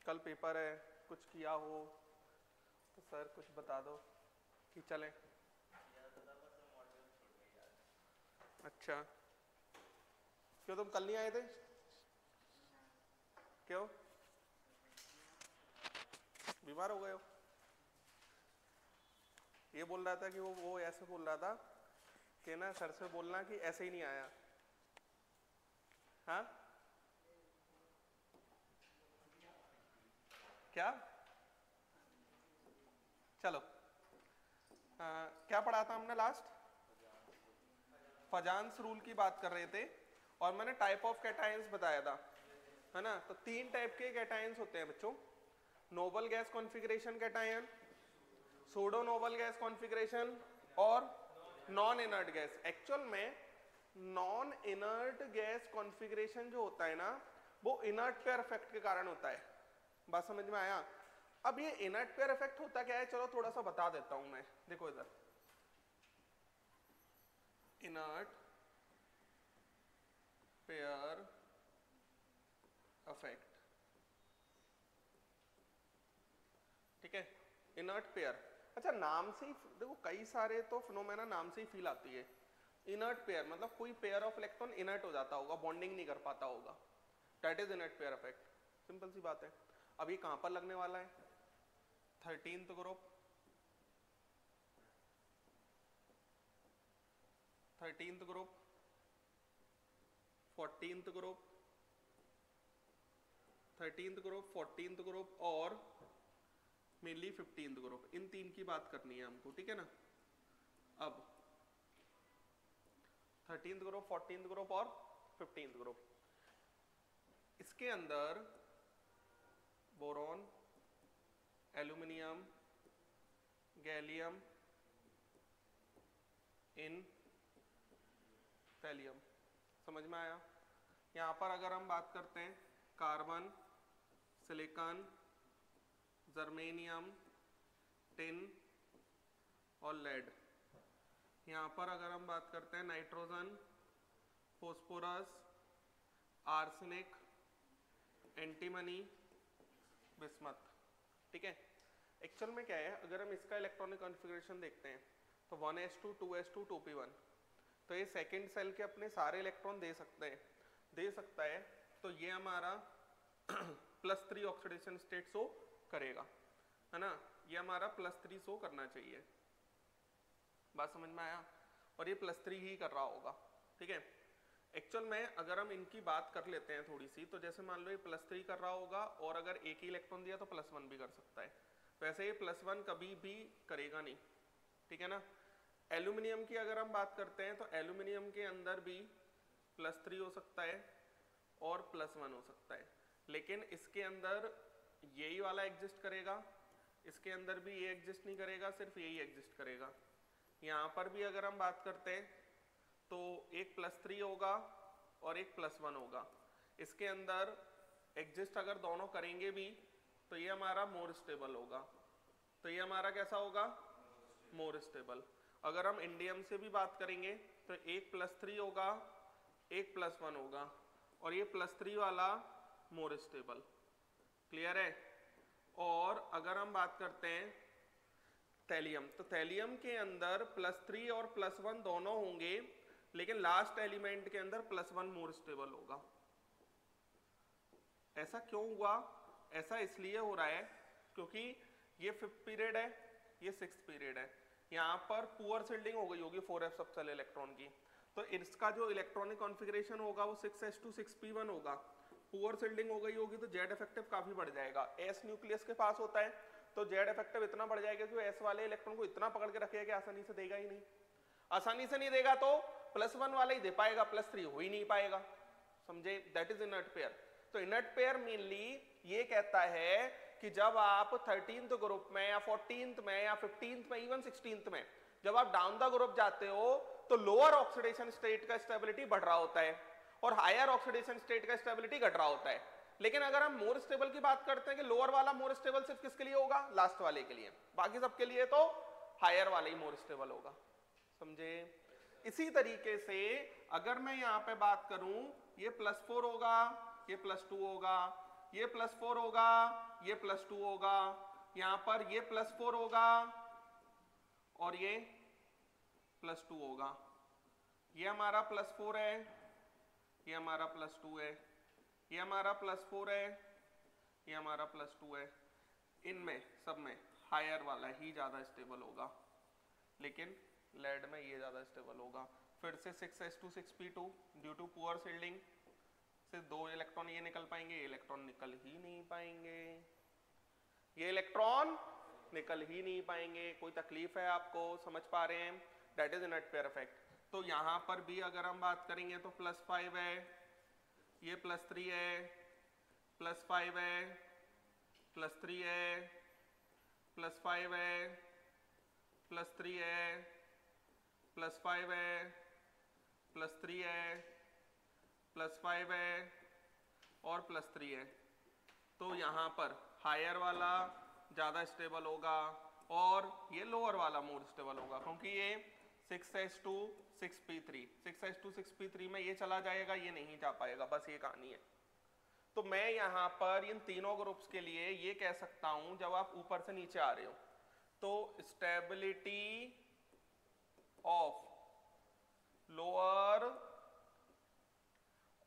कल पेपर है, कुछ किया हो तो सर कुछ बता दो कि चलें। अच्छा, क्यों तुम कल नहीं आए थे? क्यों, बीमार हो गए हो? ये बोल रहा था कि वो ऐसे बोल रहा था कि ना सर से बोलना कि ऐसे ही नहीं आया। हाँ क्या? चलो, क्या पढ़ा था हमने लास्ट? फजान्स रूल की बात कर रहे थे और मैंने टाइप ऑफ कैटायंस बताया था, है ना। तो 3 टाइप के कैटायंस होते हैं बच्चों, Nobel gas configuration cation, pseudo noble gas configuration और नॉन इनर्ट गैस। एक्चुअल में नॉन इनर्ट गैस कॉन्फ़िगरेशन जो होता है ना, वो इनर्ट पेयर इफेक्ट के कारण होता है। बात समझ में आया? अब ये इनर्ट पेयर इफेक्ट होता क्या है, चलो थोड़ा सा बता देता हूं मैं। देखो इधर, इनर्ट पेयर इफेक्ट, ठीक है, इनर्ट पेयर। अच्छा, नाम से ही देखो कई सारे तो फिनोमेना नाम से ही फील आती है। इनर्ट पेयर मतलब कोई पेयर ऑफ इलेक्ट्रॉन इनर्ट हो जाता होगा, बॉन्डिंग नहीं कर पाता होगा, that is inert pair effect. Simple सी बात है। अब ये कहां पर लगने वाला है? 13th group, 13th group, 14th group, 13th group, 14th group और मेनली 15th ग्रुप। इन 3 की बात करनी है हमको, ठीक है ना। अब 13th ग्रुप, 14th ग्रुप और 15th ग्रुप, इसके अंदर बोरॉन, एल्यूमिनियम, गैलियम, इन, थैलियम। समझ में आया? यहां पर अगर हम बात करते हैं कार्बन, सिलिकॉन, जर्मेनियम, टिन और लेड। यहां पर अगर हम बात करते हैं nitrogen, phosphorus, arsenic, antimony, bismuth, ठीक है। एक्चुअल में क्या है, अगर हम इसका इलेक्ट्रॉनिक कॉन्फ़िगरेशन देखते हैं तो 1s2, 2s2, 2p1, तो ये सेकेंड सेल के अपने सारे इलेक्ट्रॉन दे सकता है। तो ये हमारा +3 ऑक्सीडेशन स्टेट शो करेगा, है ना। ये हमारा +3 शो करना चाहिए। बात समझ में आया? और ये +3 ही कर रहा होगा, ठीक है। एक्चुअल में अगर हम इनकी बात कर लेते हैं थोड़ी सी, तो जैसे मान लो ये +3 कर रहा होगा और अगर एक ही इलेक्ट्रॉन दिया तो +1 भी कर सकता है। वैसे ये +1 कभी भी करेगा नहीं, ठीक है ना। एल्यूमिनियम की अगर हम बात करते हैं तो एल्यूमिनियम के अंदर भी +3 हो सकता है और +1 हो सकता है, लेकिन इसके अंदर यही वाला एग्जिस्ट करेगा, इसके अंदर भी ये एग्जिस्ट नहीं करेगा, सिर्फ यही एग्जिस्ट करेगा। यहाँ पर भी अगर हम बात करते हैं तो एक +3 होगा और एक +1 होगा। इसके अंदर एग्जिस्ट अगर दोनों करेंगे भी तो ये हमारा मोर स्टेबल होगा। तो ये हमारा कैसा होगा? More stable. अगर हम इंडियम से भी बात करेंगे तो एक +3 होगा, एक +1 होगा और ये +3 वाला मोर स्टेबल। क्लियर है? और अगर हम बात करते हैं थैलियम, तो थैलियम के अंदर +3 और +1 दोनों होंगे, लेकिन लास्ट एलिमेंट के अंदर +1 मोर स्टेबल होगा। ऐसा क्यों हुआ? ऐसा इसलिए हो रहा है क्योंकि ये 5th पीरियड है, ये 6th पीरियड है। यहाँ पर पुअर शिल्डिंग हो गई होगी 4s सबसेल इलेक्ट्रॉन की, तो इसका जो इलेक्ट्रॉनिक कॉन्फ़िगरेशन होगा वो 6s2 6p1 होगा। पुअर शिल्डिंग हो गई होगी तो जेड इफेक्टिव काफी बढ़ जाएगा। एस न्यूक्लियस के पास होता है तो जेड इफेक्टिव इतना बढ़ जाएगा कि एस वाले इलेक्ट्रॉन को इतना पकड़ के रखेगा कि आसानी से देगा ही नहीं। आसानी से नहीं देगा तो +1 वाला ही दे पाएगा, +3 हो ही नहीं पाएगा। समझे? That is inert pair. तो इनर्ट पेयर मेनली ये कहता है कि जब आप 13th ग्रुप में या 14th में या 15th में, इवन 16th में जब आप डाउन द ग्रुप जाते हो तो लोअर ऑक्सीडेशन स्टेट का स्टेबिलिटी बढ़ रहा होता है और हायर ऑक्सीडेशन स्टेट का स्टेबिलिटी घट रहा होता है। लेकिन अगर हम मोर स्टेबल की बात करते हैं कि लोअर वाला मोर स्टेबल सिर्फ किसके लिए होगा? लास्ट वाले के लिए। बाकी सबके लिए तो हायर वाला ही मोर स्टेबल होगा। समझे? इसी तरीके से अगर मैं यहां पे बात करूं, ये +4 होगा, ये +2 होगा, ये +4 होगा, ये +2 होगा, यहां पर ये +4 होगा और ये +2 होगा। ये हमारा +4 है, ये हमारा +2 है, ये हमारा +4 है, ये हमारा +2 है। इनमें सब में हायर वाला ही ज़्यादा स्टेबल होगा, लेकिन लेड में ये ज़्यादा स्टेबल होगा। फिर से 6s2 6p2 due to poor shielding से 2 इलेक्ट्रॉन ये निकल पाएंगे, ये इलेक्ट्रॉन निकल ही नहीं पाएंगे, ये इलेक्ट्रॉन निकल ही नहीं पाएंगे। कोई तकलीफ है आपको, समझ पा रहे हैं? That is inert pair effect. तो यहां पर भी अगर हम बात करेंगे तो +5 है, ये +3 है, +5 है, +3 है, +5 है, +3 है, +5 है, +3 है, +5 है और +3 है। तो यहाँ पर हायर वाला ज़्यादा स्टेबल होगा और ये लोअर वाला मोर स्टेबल होगा, क्योंकि ये 6s2 6p3 6s2 6p3 में ये चला जाएगा, ये नहीं जा पाएगा, बस ये कहानी है। तो मैं यहाँ पर इन तीनों ग्रुप्स के लिए ये कह सकता हूँ, जब आप ऊपर से नीचे आ रहे हो तो stability of lower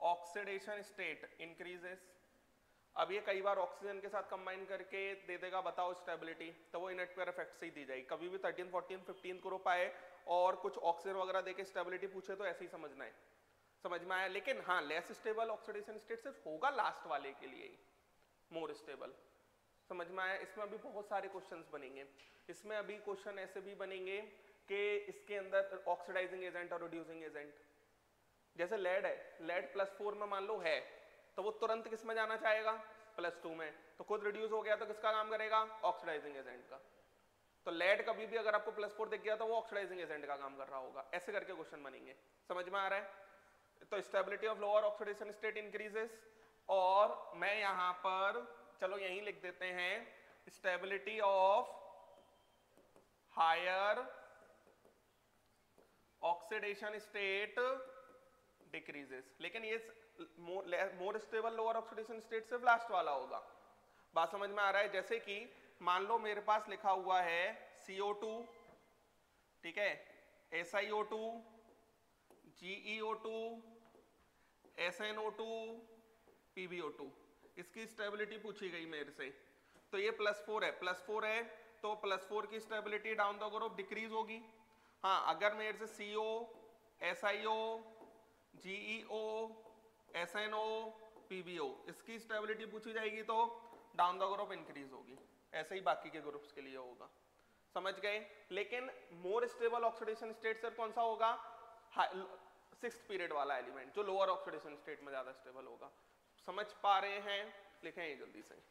oxidation state increases. अब ये कई बार ऑक्सीजन के साथ कंबाइन करके दे देगा, बताओ स्टेबिलिटी, तो वो इनर्ट पेयर इफेक्ट से ही दी जाएगी। कभी भी 13, 14, 15 ग्रुप आए और कुछ ऑक्सीजन वगैरह देके स्टेबिलिटी पूछे तो ऐसे ही समझना है। समझ में आया? लेकिन हाँ, लेस स्टेबल ऑक्सीडेशन स्टेट सिर्फ होगा लास्ट वाले के लिए ही, मोर स्टेबल। समझ में आया? इसमें अभी बहुत सारे क्वेश्चंस बनेंगे। इसमें अभी क्वेश्चन ऐसे भी बनेंगे कि इसके अंदर ऑक्सीडाइजिंग एजेंट और रिड्यूसिंग एजेंट, जैसे लेड है, लेड +4 में मान लो है, तो वो तुरंत किस में जाना चाहेगा? +2 में। तो खुद रिड्यूस हो गया तो किसका काम करेगा? ऑक्सीडाइजिंग एजेंट का। तो लेड कभी भी अगर आपको +4 दिख गया तो वो ऑक्सीडाइजिंग एजेंट का काम कर रहा होगा। ऐसे करके क्वेश्चन बनेंगे। समझ में आ रहा है? तो stability of lower oxidation state increases, और मैं यहां पर चलो यहीं लिख देते हैं, stability of higher oxidation state decreases. लेकिन ये more stable lower oxidation state सिर्फ लास्ट वाला होगा। बात समझ में आ रहा है? जैसे कि मान लो मेरे पास लिखा हुआ है CO2, ठीक है, SiO2, GeO2, SnO2, PbO2, इसकी स्टेबिलिटी पूछी गई मेरे से। तो ये +4 है, +4 है तो +4 की stability down the group decrease होगी। हाँ, अगर मेरे से CO, SiO, GeO, SnO, PbO इसकी स्टेबिलिटी पूछी जाएगी तो डाउन द ग्रुप इंक्रीज होगी। ऐसे ही बाकी के ग्रुप्स के लिए होगा। समझ गए? लेकिन मोर स्टेबल ऑक्सीडेशन स्टेट सिर्फ कौन सा होगा? 6th पीरियड वाला एलिमेंट, जो लोअर ऑक्सीडेशन स्टेट में ज्यादा स्टेबल होगा। समझ पा रहे हैं? लिखें ये जल्दी से।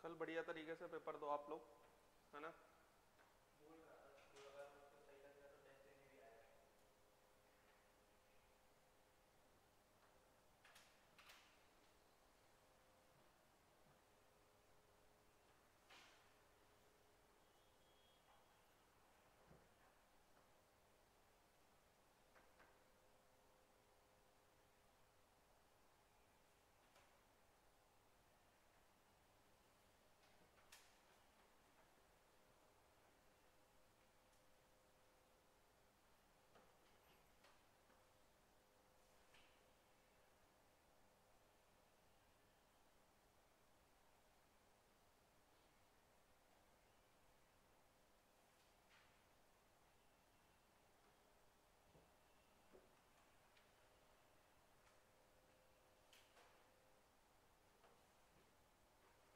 चल बढ़िया तरीके से पेपर दो आप लोग, है ना।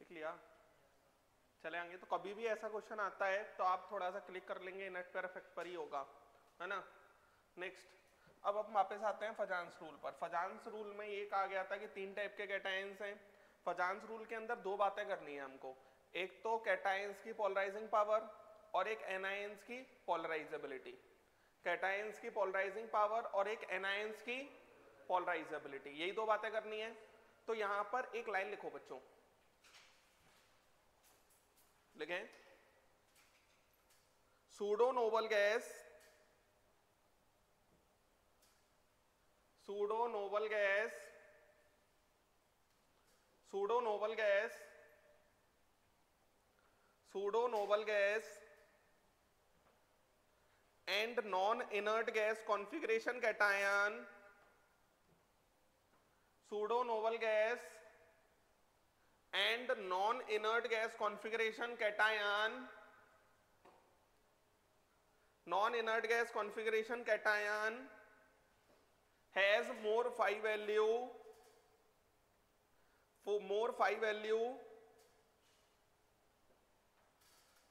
लिख लिया, चले आएंगे। तो कभी भी ऐसा क्वेश्चन आता है तो आप थोड़ा सा क्लिक कर लेंगे, इनट परफेक्ट पर ही होगा, है ना। नेक्स्ट, अब हम वापस आते हैं फजान्स रूल पर। फजान्स रूल में ये कहा गया था कि 3 टाइप के कैटायंस हैं। फजान्स रूल के अंदर 2 बातें करनी है हमको, एक तो कैटायंस की पोलराइजिंग पावर और एक एनायंस की पोलराइजेबिलिटी। कैटायंस की पोलराइजिंग पावर और एक एनायंस की पोलराइजेबिलिटी, यही 2 बातें करनी है। तो यहां पर एक लाइन लिखो बच्चों, लिखें pseudo noble gas, pseudo noble gas, pseudo noble gas, pseudo noble gas and non inert gas configuration cation, pseudo noble gas and non-inert gas configuration cation, non-inert gas configuration cation has more phi value,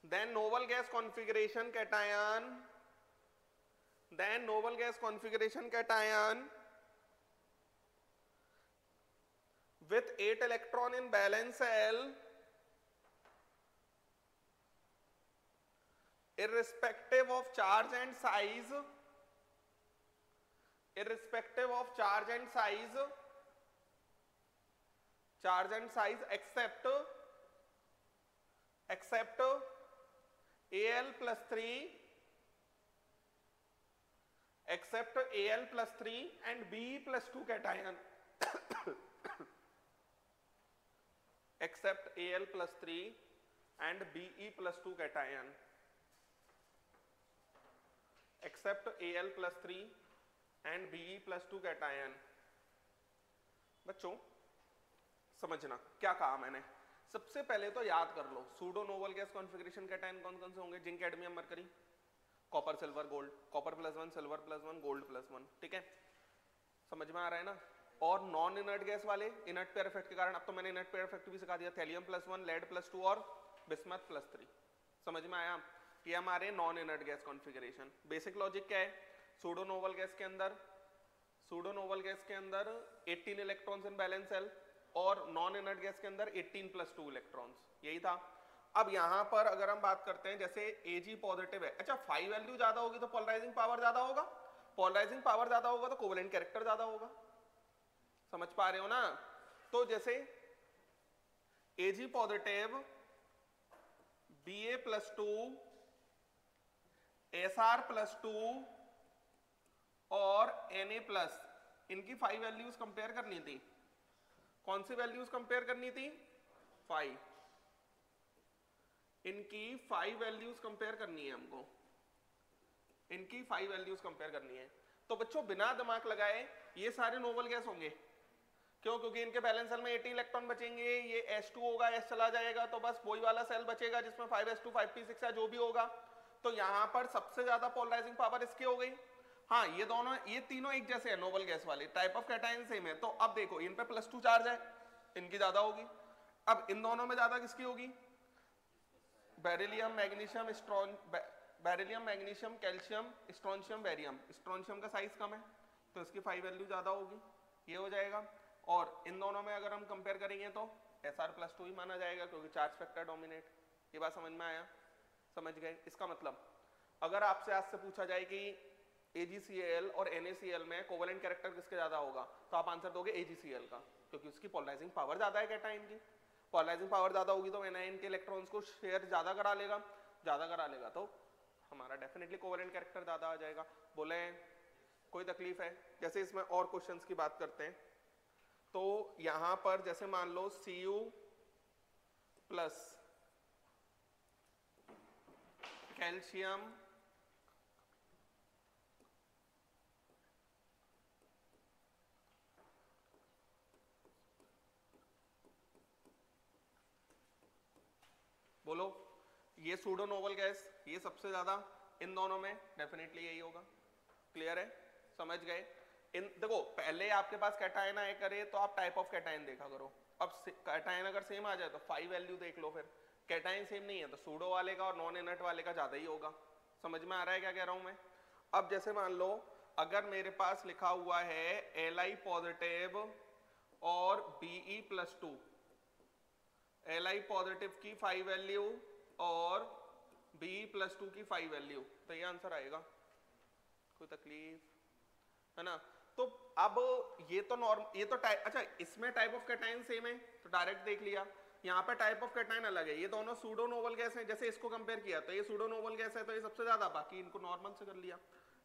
than noble gas configuration cation, with 8 electron in valence shell, irrespective of charge and size, except Al plus 3, and Be plus 2 cation, except Al plus 3 and Be plus 2 cation, except Al plus 3 and Be plus 2 cation। बच्चों समझना क्या कहा मैंने। सबसे पहले तो याद कर लो pseudo noble gas configuration cation कौन कौन से होंगे, zinc cadmium mercury, copper silver gold, copper +1 silver +1 gold +1, ठीक है, समझ में आ रहा है ना। और नॉन इनर्ट गैस वाले इनर्ट पेयर इफेक्ट के कारण, अब तो मैंने इनर्ट पेयर इफेक्ट भी सिखा दिया, थैलियम +1 लेड +2 और बिस्मथ +3, समझ में आया। ये हमारे non inert gas configuration. Basic logic क्या है, सूडो नोबल गैस के अंदर 18 इलेक्ट्रॉन्स इन बैलेंस सेल और नॉन इनर्ट गैस के अंदर 18 + 2 इलेक्ट्रॉन्स, यही था। अब यहां पर अगर हम बात करते हैं जैसे Ag पॉजिटिव है, अच्छा फाई वैल्यू ज्यादा होगी तो पोलराइजिंग पावर ज्यादा होगा, पोलराइजिंग पावर ज्यादा होगा तो कोवेलेंट कैरेक्टर ज्यादा होगा, समझ पा रहे हो ना। तो जैसे Ag पॉजिटिव, Ba +2, Sr +2 और Na+, इनकी 5 वैल्यूज कंपेयर करनी थी। कौन सी वैल्यूज कंपेयर करनी थी, 5, इनकी 5 वैल्यूज कंपेयर करनी है हमको, इनकी 5 वैल्यूज कंपेयर करनी है। तो बच्चों बिना दिमाग लगाए ये सारे नोबल गैस होंगे, क्यों, क्योंकि इनके बैलेंस सेल में 80 इलेक्ट्रॉन बचेंगे, ये H2 होगा, S चला जाएगा, तो बस वही वाला सेल बचेगा जिसमें 5s2 5p6 है जो भी होगा। तो यहां पर सबसे ज्यादा पोलराइजिंग पावर इसकी हो गई। हाँ ये दोनों, ये तीनों एक जैसे है नोबल गैस वाले, टाइप ऑफ कैटायन सेम है। तो अब देखो इन पे +2 चार्ज है, इनकी ज्यादा होगी। अब इन दोनों में ज्यादा किसकी होगी, beryllium magnesium beryllium magnesium calcium strontium barium, strontium का साइज कम है तो इसकी 5 वैल्यू ज्यादा होगी, ये हो जाएगा। और इन दोनों में अगर हम कंपेयर करेंगे तो Sr+2 ही माना जाएगा क्योंकि चार्ज फैक्टर डोमिनेट। ये बात समझ में आया? समझ गए? इसका मतलब अगर आपसे आज से पूछा जाए कि AgCl और NaCl में कोवेलेंट कैरेक्टर किसके ज्यादा होगा, तो आप आंसर दोगे AgCl का, क्योंकि उसकी पोलराइजिंग पावर ज्यादा है कैटायन की। पोलराइजिंग पावर ज्यादा होगी तो एनायन के इलेक्ट्रॉन्स को शेयर ज्यादा करा लेगा, तो हमारा डेफिनेटली कोवेलेंट कैरेक्टर ज्यादा आ जाएगा। बोले कोई तकलीफ है? जैसे इसमें और क्वेश्चंस की बात करते हैं, तो यहां पर जैसे मान लो Cu प्लस कैल्शियम बोलो, ये सूडो नोबल गैस, ये सबसे ज्यादा इन दोनों में डेफिनेटली यही होगा। क्लियर है? समझ गए? इन देखो पहले आपके पास कैटायन आए करे तो आप टाइप ऑफ कैटायन देखा करो। अब कैटायन अगर सेम आ जाए तो 5 वैल्यू देख लो। फिर कैटायन सेम नहीं है तो सूडो वाले का और नॉन इनर्ट वाले का ज्यादा ही होगा। समझ में आ रहा है क्या कह रहा हूं मैं? अब जैसे मान लो अगर मेरे पास लिखा हुआ है Li पॉजिटिव और Be+2, Li पॉजिटिव की 5 वैल्यू और Be+2 की 5 वैल्यू, तो ये आंसर आएगा। कोई तकलीफ है ना? तो अब ये तो टाइप, अच्छा इसमें टाइप ऑफ कैटायन सेम है तो डायरेक्ट देख लिया। यहाँ पे टाइप ऑफ कैटायन अलग है, ये दोनों सूडो नोबल गैस हैं। जैसे इसको कंपेयर किया तो ये सूडो नोबल गैस है तो ये सबसे ज्यादा, बाकी इनको नॉर्मल से कर लिया।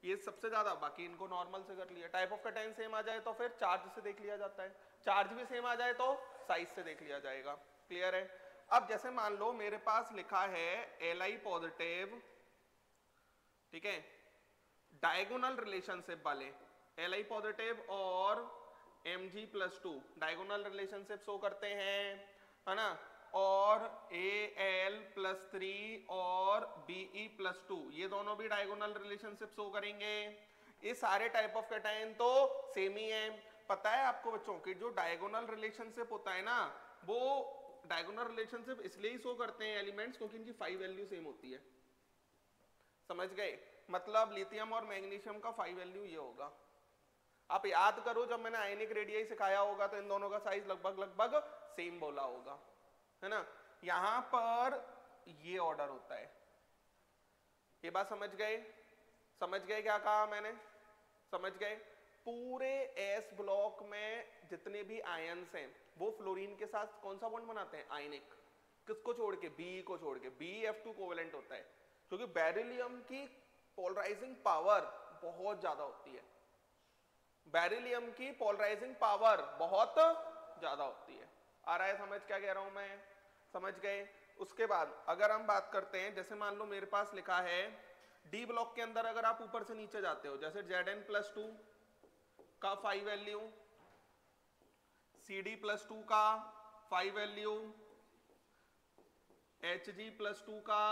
ये सबसे ज्यादा, बाकी इनको नॉर्मल से कर लिया। टाइप ऑफ कैटायन सेम आ जाए तो फिर चार्ज से देख लिया जाता है, चार्ज भी सेम आ जाए तो साइज से देख लिया जाएगा। क्लियर है? अब जैसे मान लो मेरे पास लिखा है Li पॉजिटिव, ठीक है, डायगोनल रिलेशनशिप वाले Li पॉजिटिव और Mg+2 डायगोनल रिलेशनशिप शो करते हैं, है ना, और Al+3 और Be+2 ये दोनों भी डायगोनल रिलेशनशिप शो करेंगे। ये सारे टाइप ऑफ कैटायन तो सेम ही है। पता है आपको बच्चों कि जो डायगोनल रिलेशनशिप होता है ना, वो डायगोनल रिलेशनशिप इसलिए ही शो करते हैं एलिमेंट्स क्योंकि इनकी 5 वैल्यू सेम होती है। समझ गए? मतलब लिथियम और मैग्नीशियम का 5 वैल्यू ये होगा। आप याद करो जब मैंने आयनिक रेडियाई सिखाया होगा तो इन दोनों का साइज लगभग सेम बोला होगा, है ना। यहां पर ये ऑर्डर होता है। ये बात समझ गए? समझ गए क्या कहा मैंने? समझ गए? पूरे एस ब्लॉक में जितने भी आयन्स हैं वो फ्लोरीन के साथ कौन सा बॉन्ड बनाते हैं? आयनिक। किसको छोड़ के? बी को छोड़ के। Bf2 कोवेलेंट होता है क्योंकि बेरिलियम की पोलराइजिंग पावर बहुत ज्यादा होती है। बेरिलियम की पोलराइजिंग पावर बहुत ज्यादा होती है। आ रहा है समझ क्या कह रहा हूं मैं? समझ गए? उसके बाद अगर हम बात करते हैं, जैसे मान लो मेरे पास लिखा है डी ब्लॉक के अंदर, अगर आप ऊपर से नीचे जाते हो, जैसे Zn+2 का 5 वैल्यू, Cd+2 का 5 वैल्यू, Hg+2 का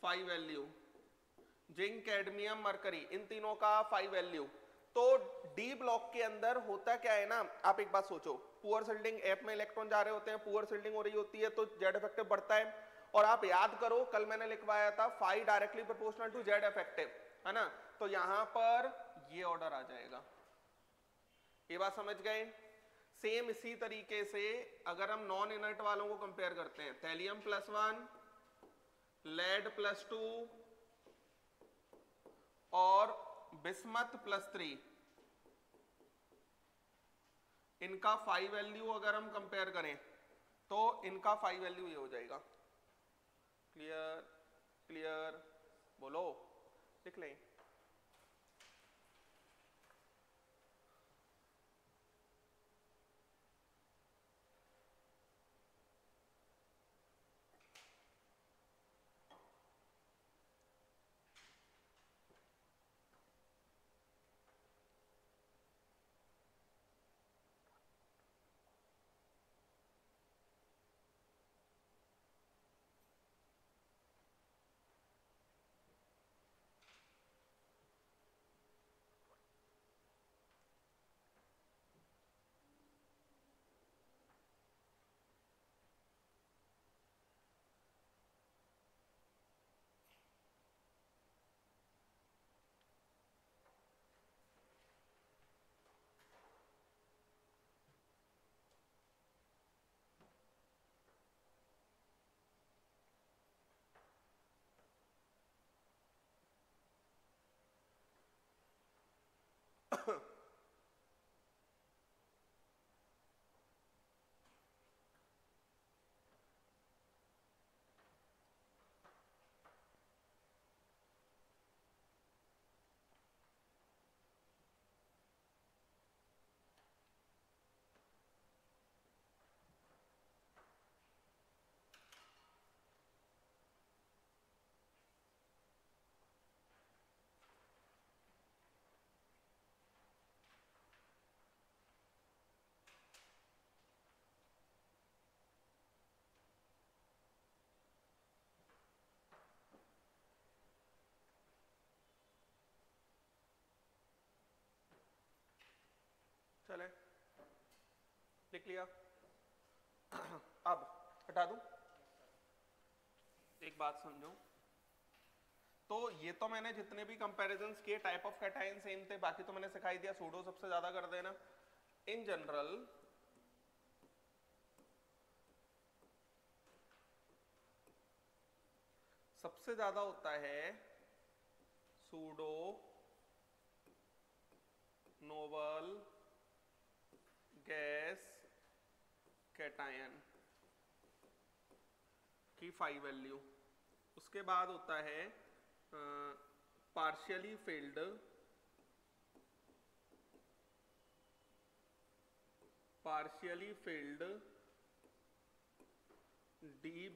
5 वैल्यू, जिंक, कैडमियम, मरकरी, इन तीनों का 5 वैल्यू। तो डी ब्लॉक के अंदर होता क्या है ना, आप एक बात सोचो, पुअर सिल्डिंग एफ में इलेक्ट्रॉन जा रहे होते हैं, पुअर सिल्डिंग हो रही होती है तो जेड इफेक्टिव बढ़ता है। और आप याद करो कल मैंने लिखवाया था 5 directly proportional to Z effective, है ना। तो यहां पर ये ऑर्डर आ जाएगा। ये बात समझ गए? सेम इसी तरीके से अगर हम नॉन इनर्ट वालों को कंपेयर करते हैं, थैलियम+1, लेड+2 और बिस्मथ+3, इनका 5 वैल्यू अगर हम कंपेयर करें तो इनका 5 वैल्यू ये हो जाएगा। क्लियर? क्लियर? बोलो, लिख लें। लिख लिया। अब हटा दूं, एक बात समझो, तो ये तो मैंने जितने भी कंपैरिजंस किए टाइप ऑफ कैटायन सेम थे, बाकी तो मैंने सिखाई दिया, सूडो सबसे ज्यादा कर देना। इन जनरल सबसे ज्यादा होता है सूडो नोबल गैस कैटायन की 5 वैल्यू। उसके बाद होता है partially field D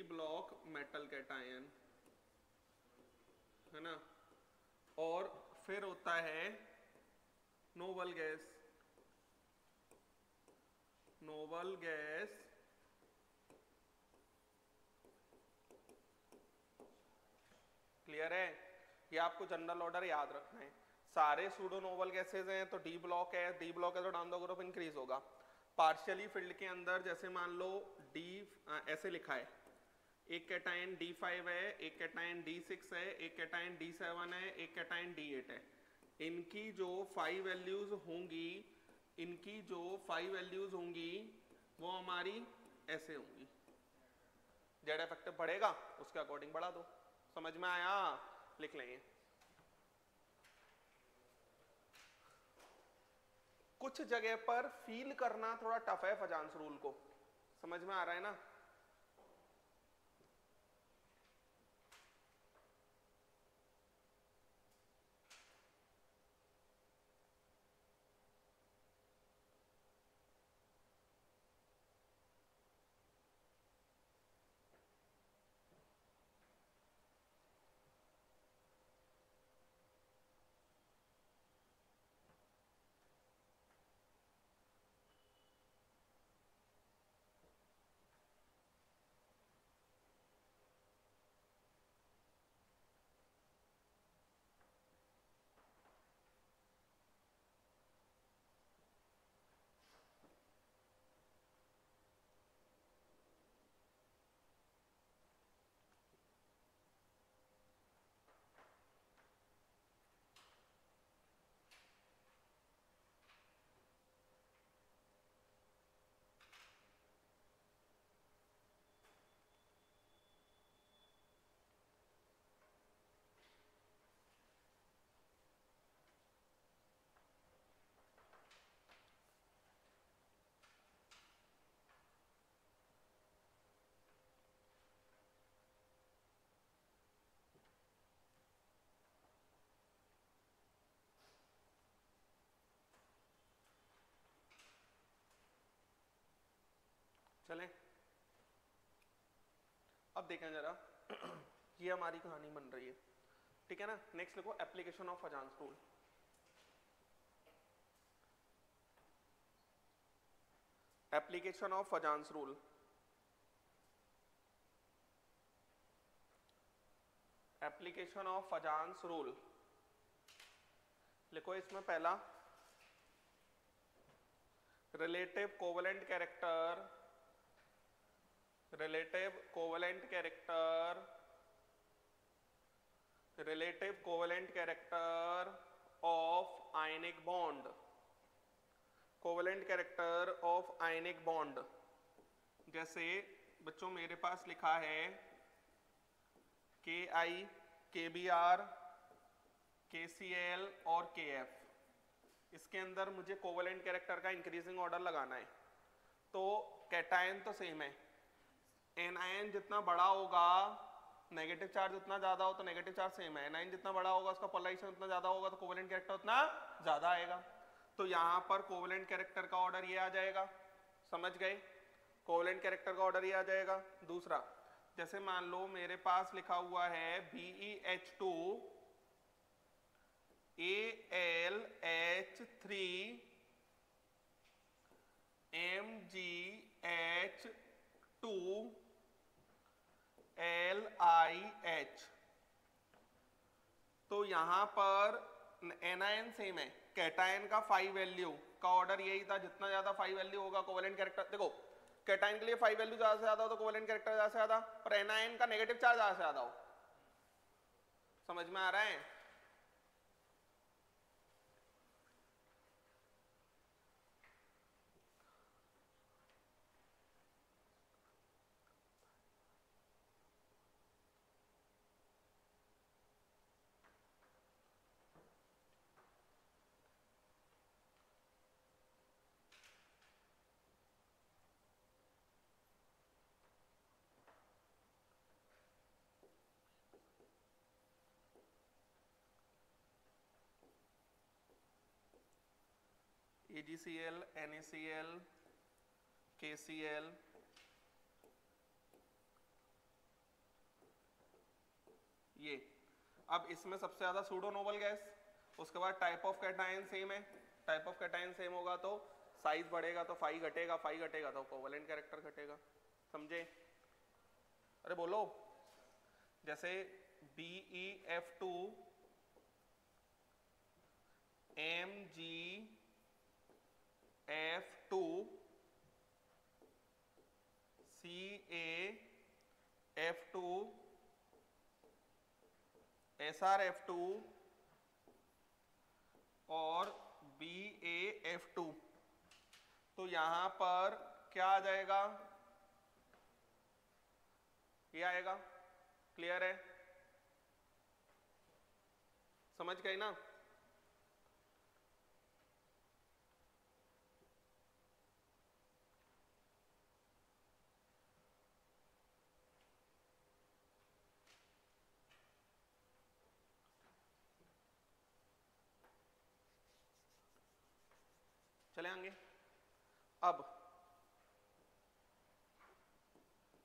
block metal cation, है ना। और फिर होता है नोबल गैस क्लियर है। ये आपको जनरल ऑर्डर याद रखना है। सारे सूडो नोबल गैसेज हैं तो डी ब्लॉक है तो डाउन द ग्रुप इंक्रीज होगा। पार्शियली फिल्ड के अंदर जैसे मान लो डी ऐसे लिखा है, एक कैटायन D5 है, एक कैटायन D6 है, एक कैटायन D7 है, एक कैटायन D8 है। इनकी जो 5 वैल्यूज होंगी वो हमारी ऐसे होंगी। जेड इफेक्टिव बढ़ेगा उसके अकॉर्डिंग बढ़ा दो। समझ में आया? लिख लेंगे। कुछ जगह पर फील करना थोड़ा टफ है फजांस रूल को, समझ में आ रहा है ना। चलें, अब देखें जरा। ये हमारी कहानी बन रही है, ठीक है ना। नेक्स्ट लिखो application of Fajans rule. Application of Fajans rule. Application of Fajans rule लिखो। इसमें पहला relative covalent character of ionic bond. Covalent character of ionic bond जैसे बच्चों मेरे पास लिखा है Ki, Kbr, KCl और Kf। इसके अंदर मुझे कोवेलेंट कैरेक्टर का इंक्रीजिंग ऑर्डर लगाना है। तो कैटायन तो सेम है, एनायन जितना बड़ा होगा नेगेटिव चार्ज उतना ज्यादा हो तो नेगेटिव चार्ज सेम है, एनायन जितना बड़ा होगा उसका पोलराइजेशन उतना ज्यादा होगा तो कोवेलेंट कैरेक्टर उतना ज्यादा आएगा। तो यहाँ पर कोवेलेंट कैरेक्टर का ऑर्डर ये आ जाएगा, समझ गए। कोवेलेंट कैरेक्टर का ऑर्डर ये आ जाएगा। दूसरा जैसे मान लो मेरे पास लिखा हुआ है BeH2 AlH3 MgH2 LiH। तो यहां पर एनायन सेम है, कैटायन का 5 वैल्यू का ऑर्डर यही था, जितना ज्यादा 5 वैल्यू होगा कोवेलेंट कैरेक्टर, देखो कैटायन के लिए 5 वैल्यू ज्यादा से ज्यादा हो तो कोवेलेंट कैरेक्टर ज्यादा से ज्यादा, पर एनायन का नेगेटिव चार्ज ज्यादा से ज्यादा हो। समझ में आ रहा है? AgCl, NaCl, KCl, ये अब इसमें सबसे ज्यादा सूडो नोबल गैस, उसके बाद टाइप ऑफ कैटायन सेम है, टाइप ऑफ कैटायन सेम होगा तो साइज बढ़ेगा तो फाई घटेगा, फाई घटेगा तो कोवेलेंट कैरेक्टर घटेगा। समझे? अरे बोलो, जैसे BeF2 MgF2 CaF2 SrF2 और BaF2, तो यहां पर क्या आ जाएगा? ये आएगा। क्लियर है? समझ गए ना? चले आगे। अब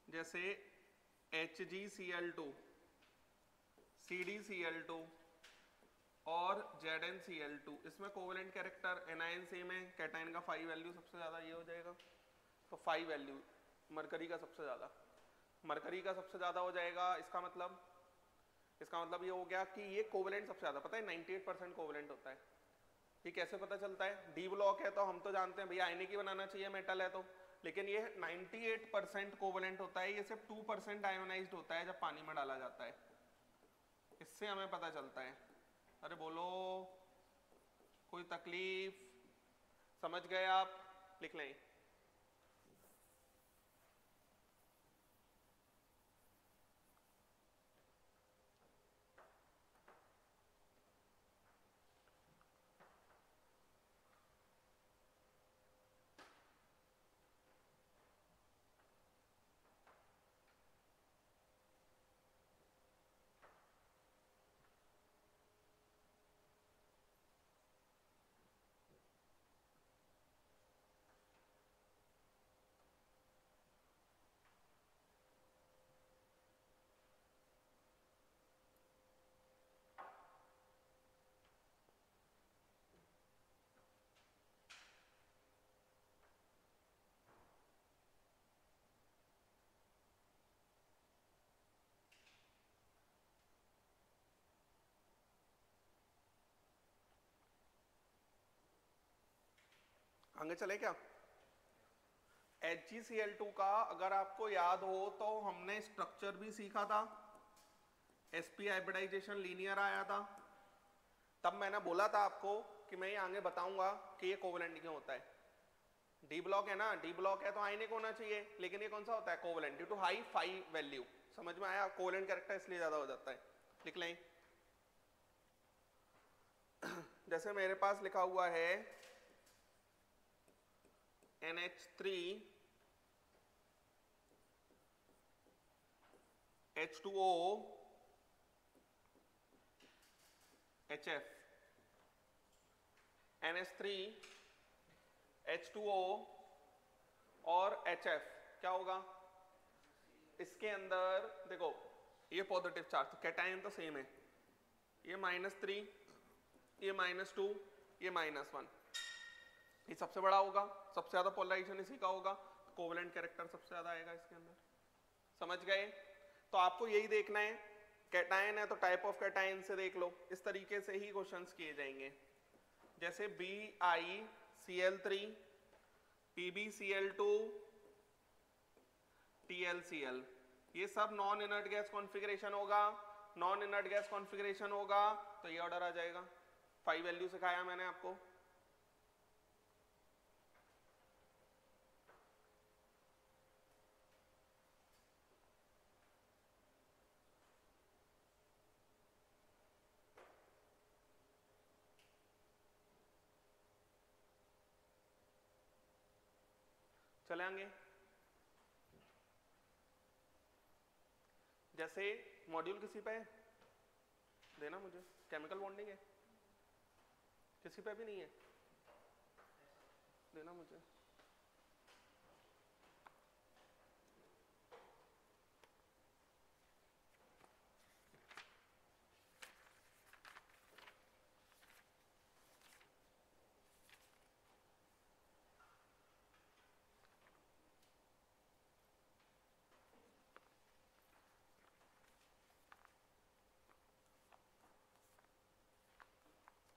जैसे HgCl2 CdCl2 और ZnCl2, इसमें कोवेलेंट कैरेक्टर एनायन सेम है, कैटायन का 5 वैल्यू सबसे ज्यादा ये हो जाएगा, तो 5 वैल्यू मरकरी का सबसे ज्यादा, मरकरी का सबसे ज्यादा हो जाएगा। इसका मतलब ये हो गया कि ये कोवेलेंट सबसे ज्यादा, पता है 98% कोवेलेंट होता है। ये कैसे पता चलता है? डी ब्लॉक है तो हम तो जानते हैं भैया आयनिक ही बनाना चाहिए मेटल है तो, लेकिन ये 98% कोवेलेंट होता है, ये सिर्फ 2% आयोनाइज्ड होता है जब पानी में डाला जाता है, इससे हमें पता चलता है। अरे बोलो, कोई तकलीफ? समझ गए आप? लिख लें। आगे चले क्या? HgCl2 का अगर आपको याद हो तो हमने स्ट्रक्चर भी सीखा था, sp हाइब्रिडाइजेशन लीनियर आया था, तब मैंने बोला था आपको कि मैं ये आगे बताऊंगा कि ये कोवेलेंट क्यों होता है। डी ब्लॉक है ना, डी ब्लॉक है तो आयनिक होना चाहिए, लेकिन ये कौन सा होता है? Covalent, due to high 5 value. समझ में आया? कोवेलेंट कैरेक्टर इसलिए ज्यादा हो जाता है। लिख लें। जैसे मेरे पास लिखा हुआ है NH3 H2O HF, NH3 H2O और HF, क्या होगा? इसके अंदर देखो ये पॉजिटिव चार्ज, तो कैटायन तो सेम है, ये -3, ये -2, ये -1, ये सबसे बड़ा होगा, सबसे ज्यादा पोलराइजेशन इसी का होगा, तो कोवेलेंट कैरेक्टर सबसे ज्यादा आएगा इसके अंदर। समझ गए? तो आपको यही देखना है, कैटायन है तो टाइप ऑफ कैटायन से देख लो, इस तरीके से ही क्वेश्चंस किए जाएंगे। जैसे BiCl3, PbCl2, TlCl, ये सब नॉन इनर्ट गैस कॉन्फ़िगरेशन होगा। नॉन इनर्ट गैस कॉन्फ़िगरेशन होगा तो ये ऑर्डर आ जाएगा। 5 वैल्यू सिखाया मैंने आपको। चले आएंगे। जैसे मॉड्यूल किसी पे है देना मुझे, केमिकल बॉन्डिंग है, किसी पे भी नहीं है देना मुझे।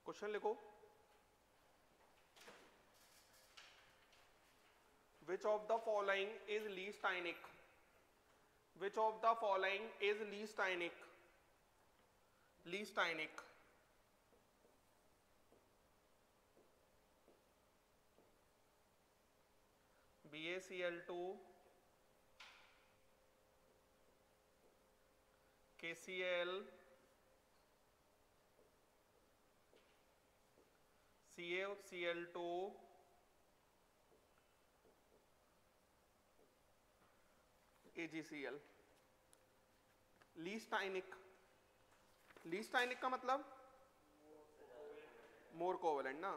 क्वेश्चन लिखो, which of the following is least ionic, which of the following is least ionic, least ionic, BaCl2, KCl, CaCl2, AgCl। Least ionic, least ionic का मतलब मोर कोवेलेंट ना।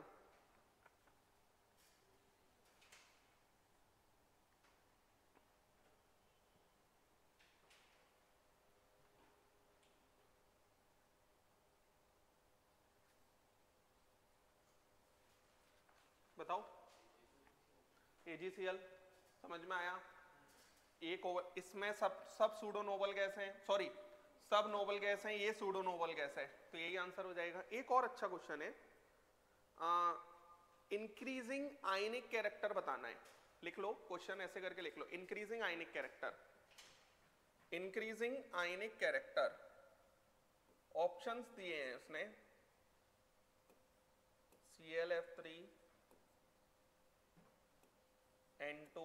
बताओ AgCl समझ में आया। एक इसमें सब सूडो नोबल गैस हैं, सॉरी सब नोबल गैस हैं, ये सूडो नोबल गैस है, तो यही आंसर हो जाएगा। एक और अच्छा क्वेश्चन है, इंक्रीजिंग आयनिक कैरेक्टर बताना है। लिख लो क्वेश्चन ऐसे करके लिख लो, increasing ionic character, increasing ionic character. Options दिए हैं उसने, ClF3, N2,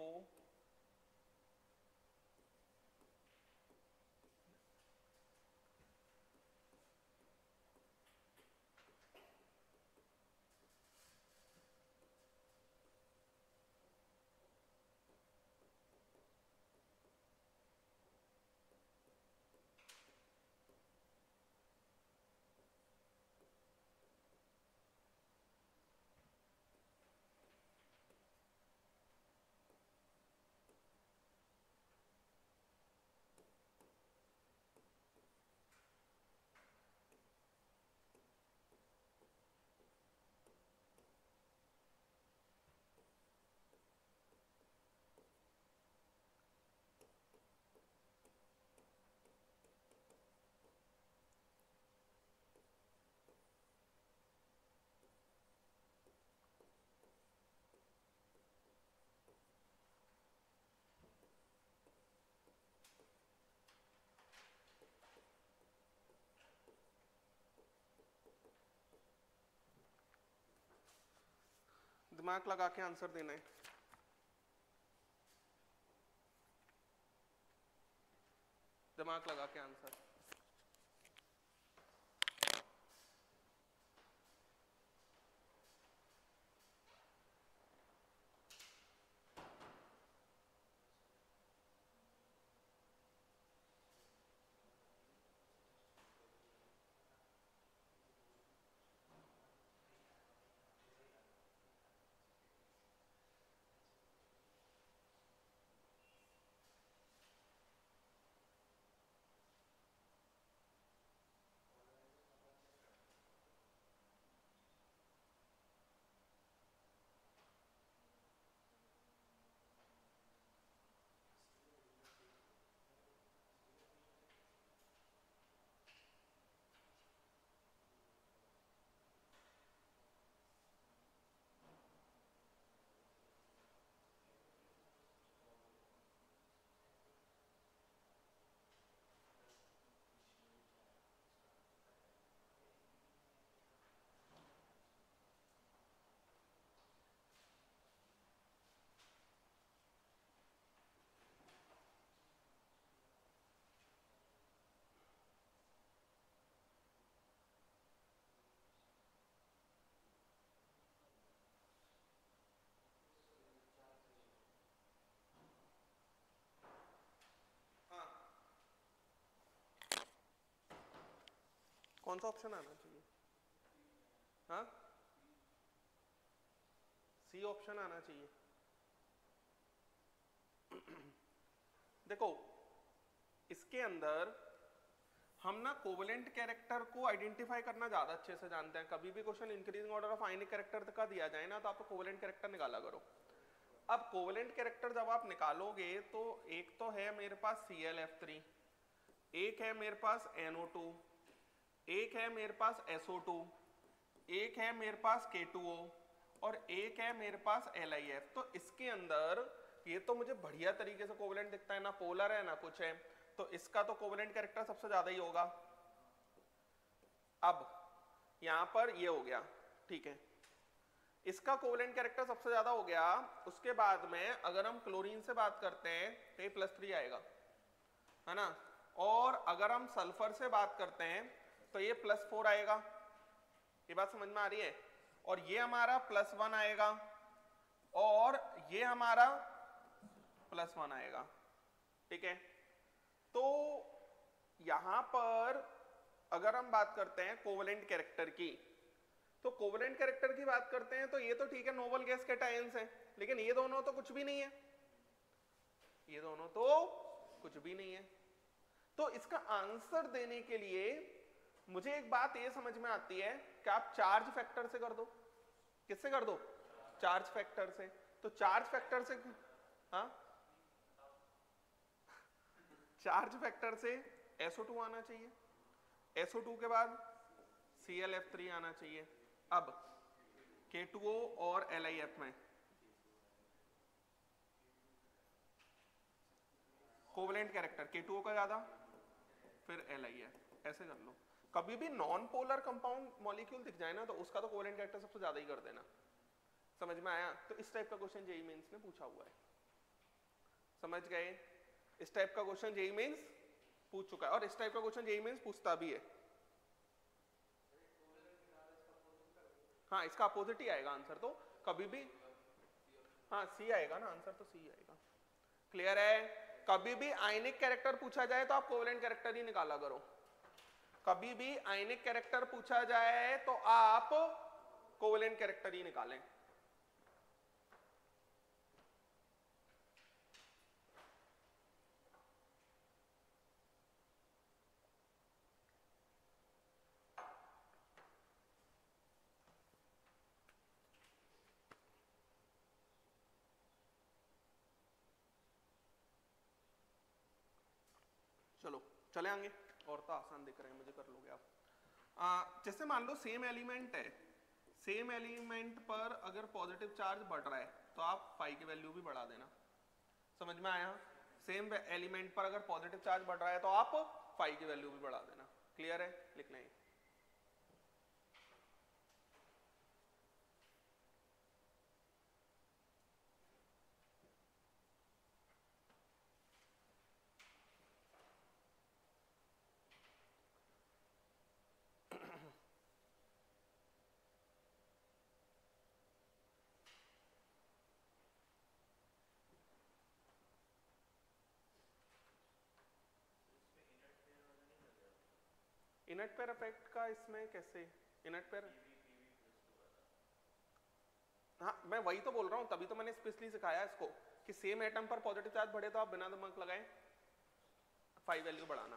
दिमाग लगा के आंसर देना है। दिमाग लगा के आंसर। कौन सा ऑप्शन आना चाहिए? हाँ, सी ऑप्शन आना चाहिए। देखो इसके अंदर हम ना कोवेलेंट कैरेक्टर को आइडेंटिफाई करना ज्यादा अच्छे से जानते हैं। कभी भी question increasing order of ionic character का दिया जाए ना, तो आपको कोवेलेंट कैरेक्टर निकाला करो। अब कोवेलेंट कैरेक्टर जब आप निकालोगे तो एक तो है मेरे पास ClF3, एक है मेरे पास NO2, एक है मेरे पास SO2, एक है मेरे पास K2O और एक है मेरे पास LiF। तो इसके अंदर ये तो मुझे बढ़िया तरीके से कोवेलेंट दिखता है, ना पोलर है ना कुछ है, तो इसका तो कोवेलेंट कैरेक्टर सबसे ज्यादा ही होगा। अब यहां पर ये हो गया, ठीक है, इसका कोवेलेंट कैरेक्टर सबसे ज्यादा हो गया। उसके बाद में अगर हम क्लोरीन से बात करते हैं तो ये +3 आएगा, है ना, और अगर हम सल्फर से बात करते हैं तो ये +4 आएगा। ये बात समझ में आ रही है? और ये हमारा +1 आएगा और ये हमारा +1 आएगा, ठीक है। तो यहां पर अगर हम बात करते हैं कोवेलेंट कैरेक्टर की, तो कोवेलेंट कैरेक्टर की बात करते हैं तो ये तो ठीक है, नोबल गैस कैटायंस हैं, लेकिन ये दोनों तो कुछ भी नहीं है, ये दोनों तो कुछ भी नहीं है। तो इसका आंसर देने के लिए मुझे एक बात ये समझ में आती है कि आप चार्ज फैक्टर से कर दो। किससे कर दो? चार्ज फैक्टर से। तो चार्ज फैक्टर से, हाँ, चार्ज फैक्टर से SO2 आना चाहिए, SO2 के बाद ClF3 आना चाहिए। अब K2O और LiF में कोवेलेंट कैरेक्टर K2O का ज्यादा, फिर LiF, ऐसे कर लो। कभी भी नॉन पोलर कंपाउंड मॉलिक्यूल दिख जाए ना तो उसका तो कोवेलेंट कैरेक्टर सबसे ज्यादा ही कर देना। समझ में आया? तो इस टाइप का क्वेश्चन जेईई मेंस ने पूछा हुआ है, समझ गए? इस टाइप का क्वेश्चन जेईई मेंस पूछ चुका है और इस टाइप का क्वेश्चन जेईई मेंस पूछता भी है। हाँ, इसका अपोजिट ही आएगा आंसर तो कभी भी, हाँ सी आएगा ना, आंसर तो सी आएगा। क्लियर है? कभी भी आयनिक कैरेक्टर पूछा जाए तो आप कोवेलेंट कैरेक्टर ही निकाला करो। कभी भी आयनिक कैरेक्टर पूछा जाए तो आप कोवेलेंट कैरेक्टर ही निकालें। चलो चले आएंगे, और तो आसान दिख रहे हैं मुझे, कर लोगे आप। जैसे मान लो सेम एलिमेंट है, सेम एलिमेंट पर अगर पॉजिटिव चार्ज बढ़ रहा है तो आप फाई की वैल्यू भी बढ़ा देना। समझ में आया? सेम एलिमेंट पर अगर पॉजिटिव चार्ज बढ़ रहा है तो आप फाई की वैल्यू भी बढ़ा देना। क्लियर है? लिख लें। इनट पेयर इफेक्ट का इसमें कैसे? इनट पेयर, हाँ मैं वही तो बोल रहा हूँ, तभी तो मैंने स्पेशली सिखाया इसको कि सेम एटम पर पॉजिटिव चार्ज बढ़े तो आप बिना दिमाग लगाए फाई वैल्यू बढ़ाना।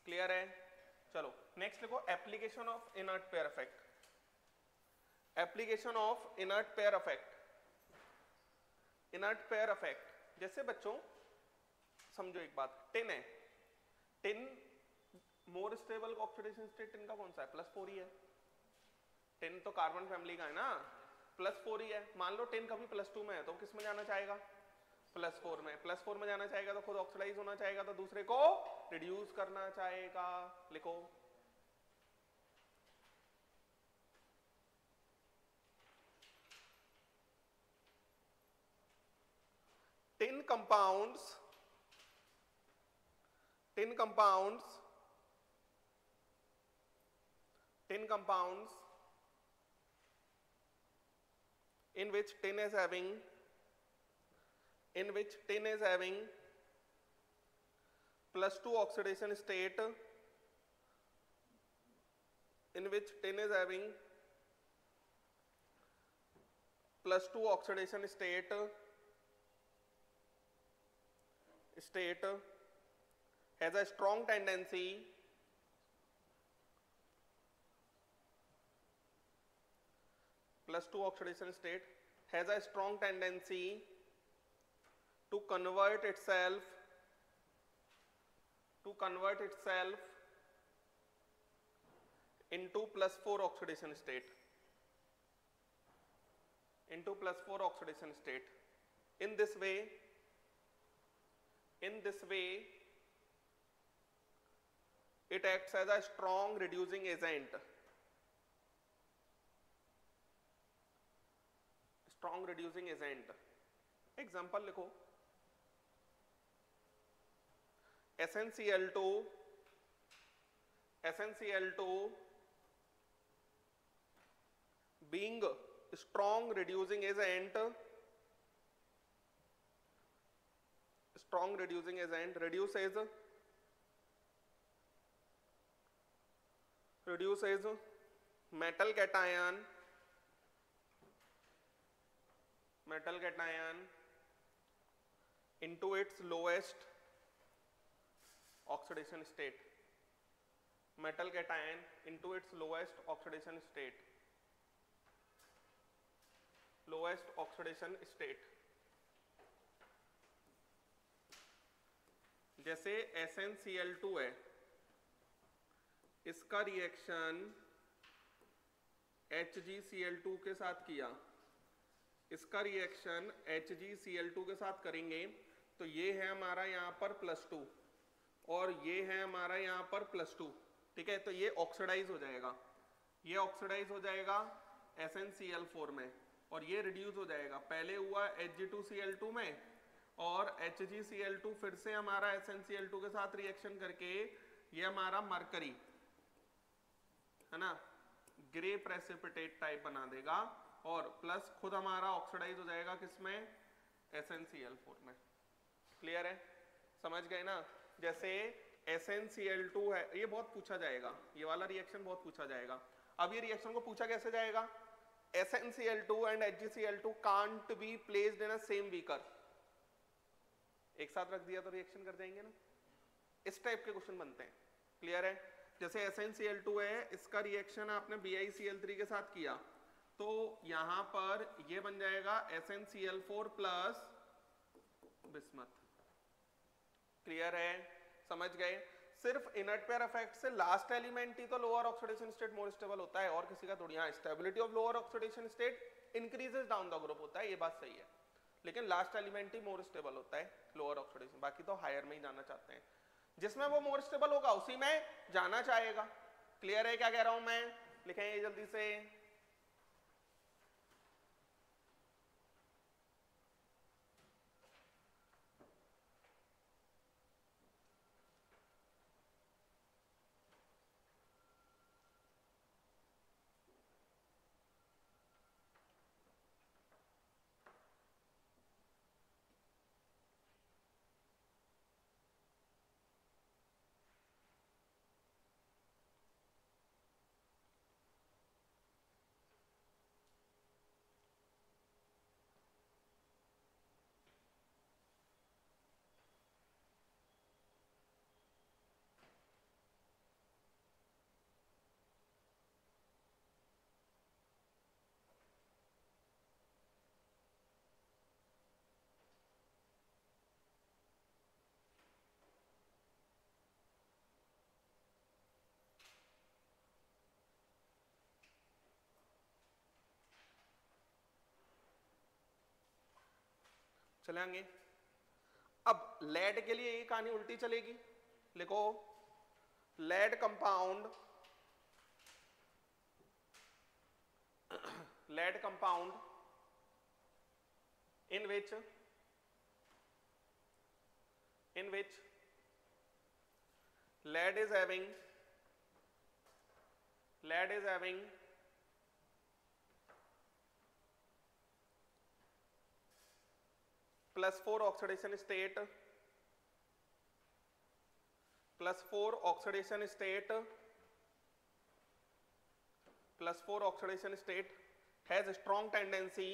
क्लियर है? चलो नेक्स्ट लिखो, application of inert pair effect. Application of inert pair effect. Inert pair effect, जैसे बच्चों समझो एक बात, टिन है, tin more stable oxidation state tin का कौन सा है? +4 ही है। टिन तो कार्बन फैमिली का है ना, +4 ही है। मान लो टिन कभी +2 में है तो किस में जाना चाहेगा? +4 में। +4 में जाना चाहेगा तो खुद ऑक्सीडाइज होना चाहेगा, तो दूसरे को रिड्यूस करना चाहेगा। लिखो, tin compounds in which tin is having +2 oxidation state in which tin is having +2 oxidation state has a strong tendency +2 oxidation state has a strong tendency to convert itself into +4 oxidation state in this way it acts as a strong reducing agent example लिखो SnCl2 being strong reducing agent reduces metal cation into its lowest oxidation state. जैसे SnCl2 है, इसका reaction HgCl2 के साथ किया, इसका reaction HgCl2 के साथ करेंगे तो ये है हमारा यहाँ पर +2 और ये है हमारा यहाँ पर +2, ठीक है। तो ये ऑक्सीडाइज हो जाएगा SnCl4 में और ये रिड्यूस हो जाएगा, पहले हुआ Hg2Cl2 में और HgCl2 फिर से हमारा SnCl2 के साथ रिएक्शन करके ये हमारा मरकरी है ना ग्रे प्रेसिपिटेट टाइप बना देगा और प्लस खुद हमारा ऑक्सीडाइज हो जाएगा किसमें SnCl4 में। क्लियर है, समझ गए ना। जैसे SnCl2 है, ये बहुत पूछा जाएगा, ये वाला रिएक्शन बहुत पूछा जाएगा। अब ये रिएक्शन को पूछा कैसे जाएगा, SnCl2 and HgCl2 can't be placed in a same beaker, एक साथ रख दिया तो रिएक्शन कर जाएंगे ना, इस टाइप के क्वेश्चन बनते हैं। क्लियर है, जैसे SnCl2 है, इसका रिएक्शन आपने BiCl3 के साथ किया तो यहां पर ये बन जाएगा SnCl4 प्लस बिस्मथ। क्लियर है, समझ गए। सिर्फ इनर्ट पेयर इफेक्ट से लास्ट एलिमेंट ही तो lower oxidation state more stable होता है और किसी का थोड़ी। यहाँ stability of lower oxidation state increases down the group होता है, ये बात सही है, लेकिन लास्ट एलिमेंट ही मोर स्टेबल होता है लोअर ऑक्सीडेशन, बाकी तो हायर में ही जाना चाहते हैं, जिसमें वो मोर स्टेबल होगा उसी में जाना चाहेगा। क्लियर है क्या कह रहा हूं मैं, लिखें ये जल्दी से। चलेंगे। अब लेड के लिए ये कहानी उल्टी चलेगी, लिखो lead compound in which lead is having +4 oxidation state +4 oxidation state has a strong tendency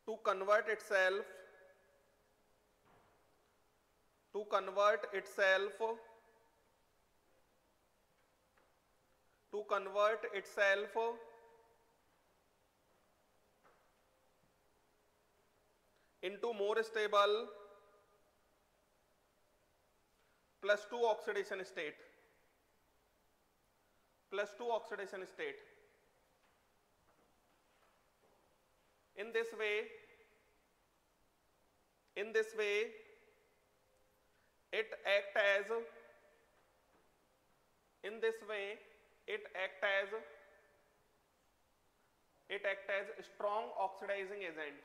to convert itself into more stable +2 oxidation state. In this way it act as strong oxidizing agent.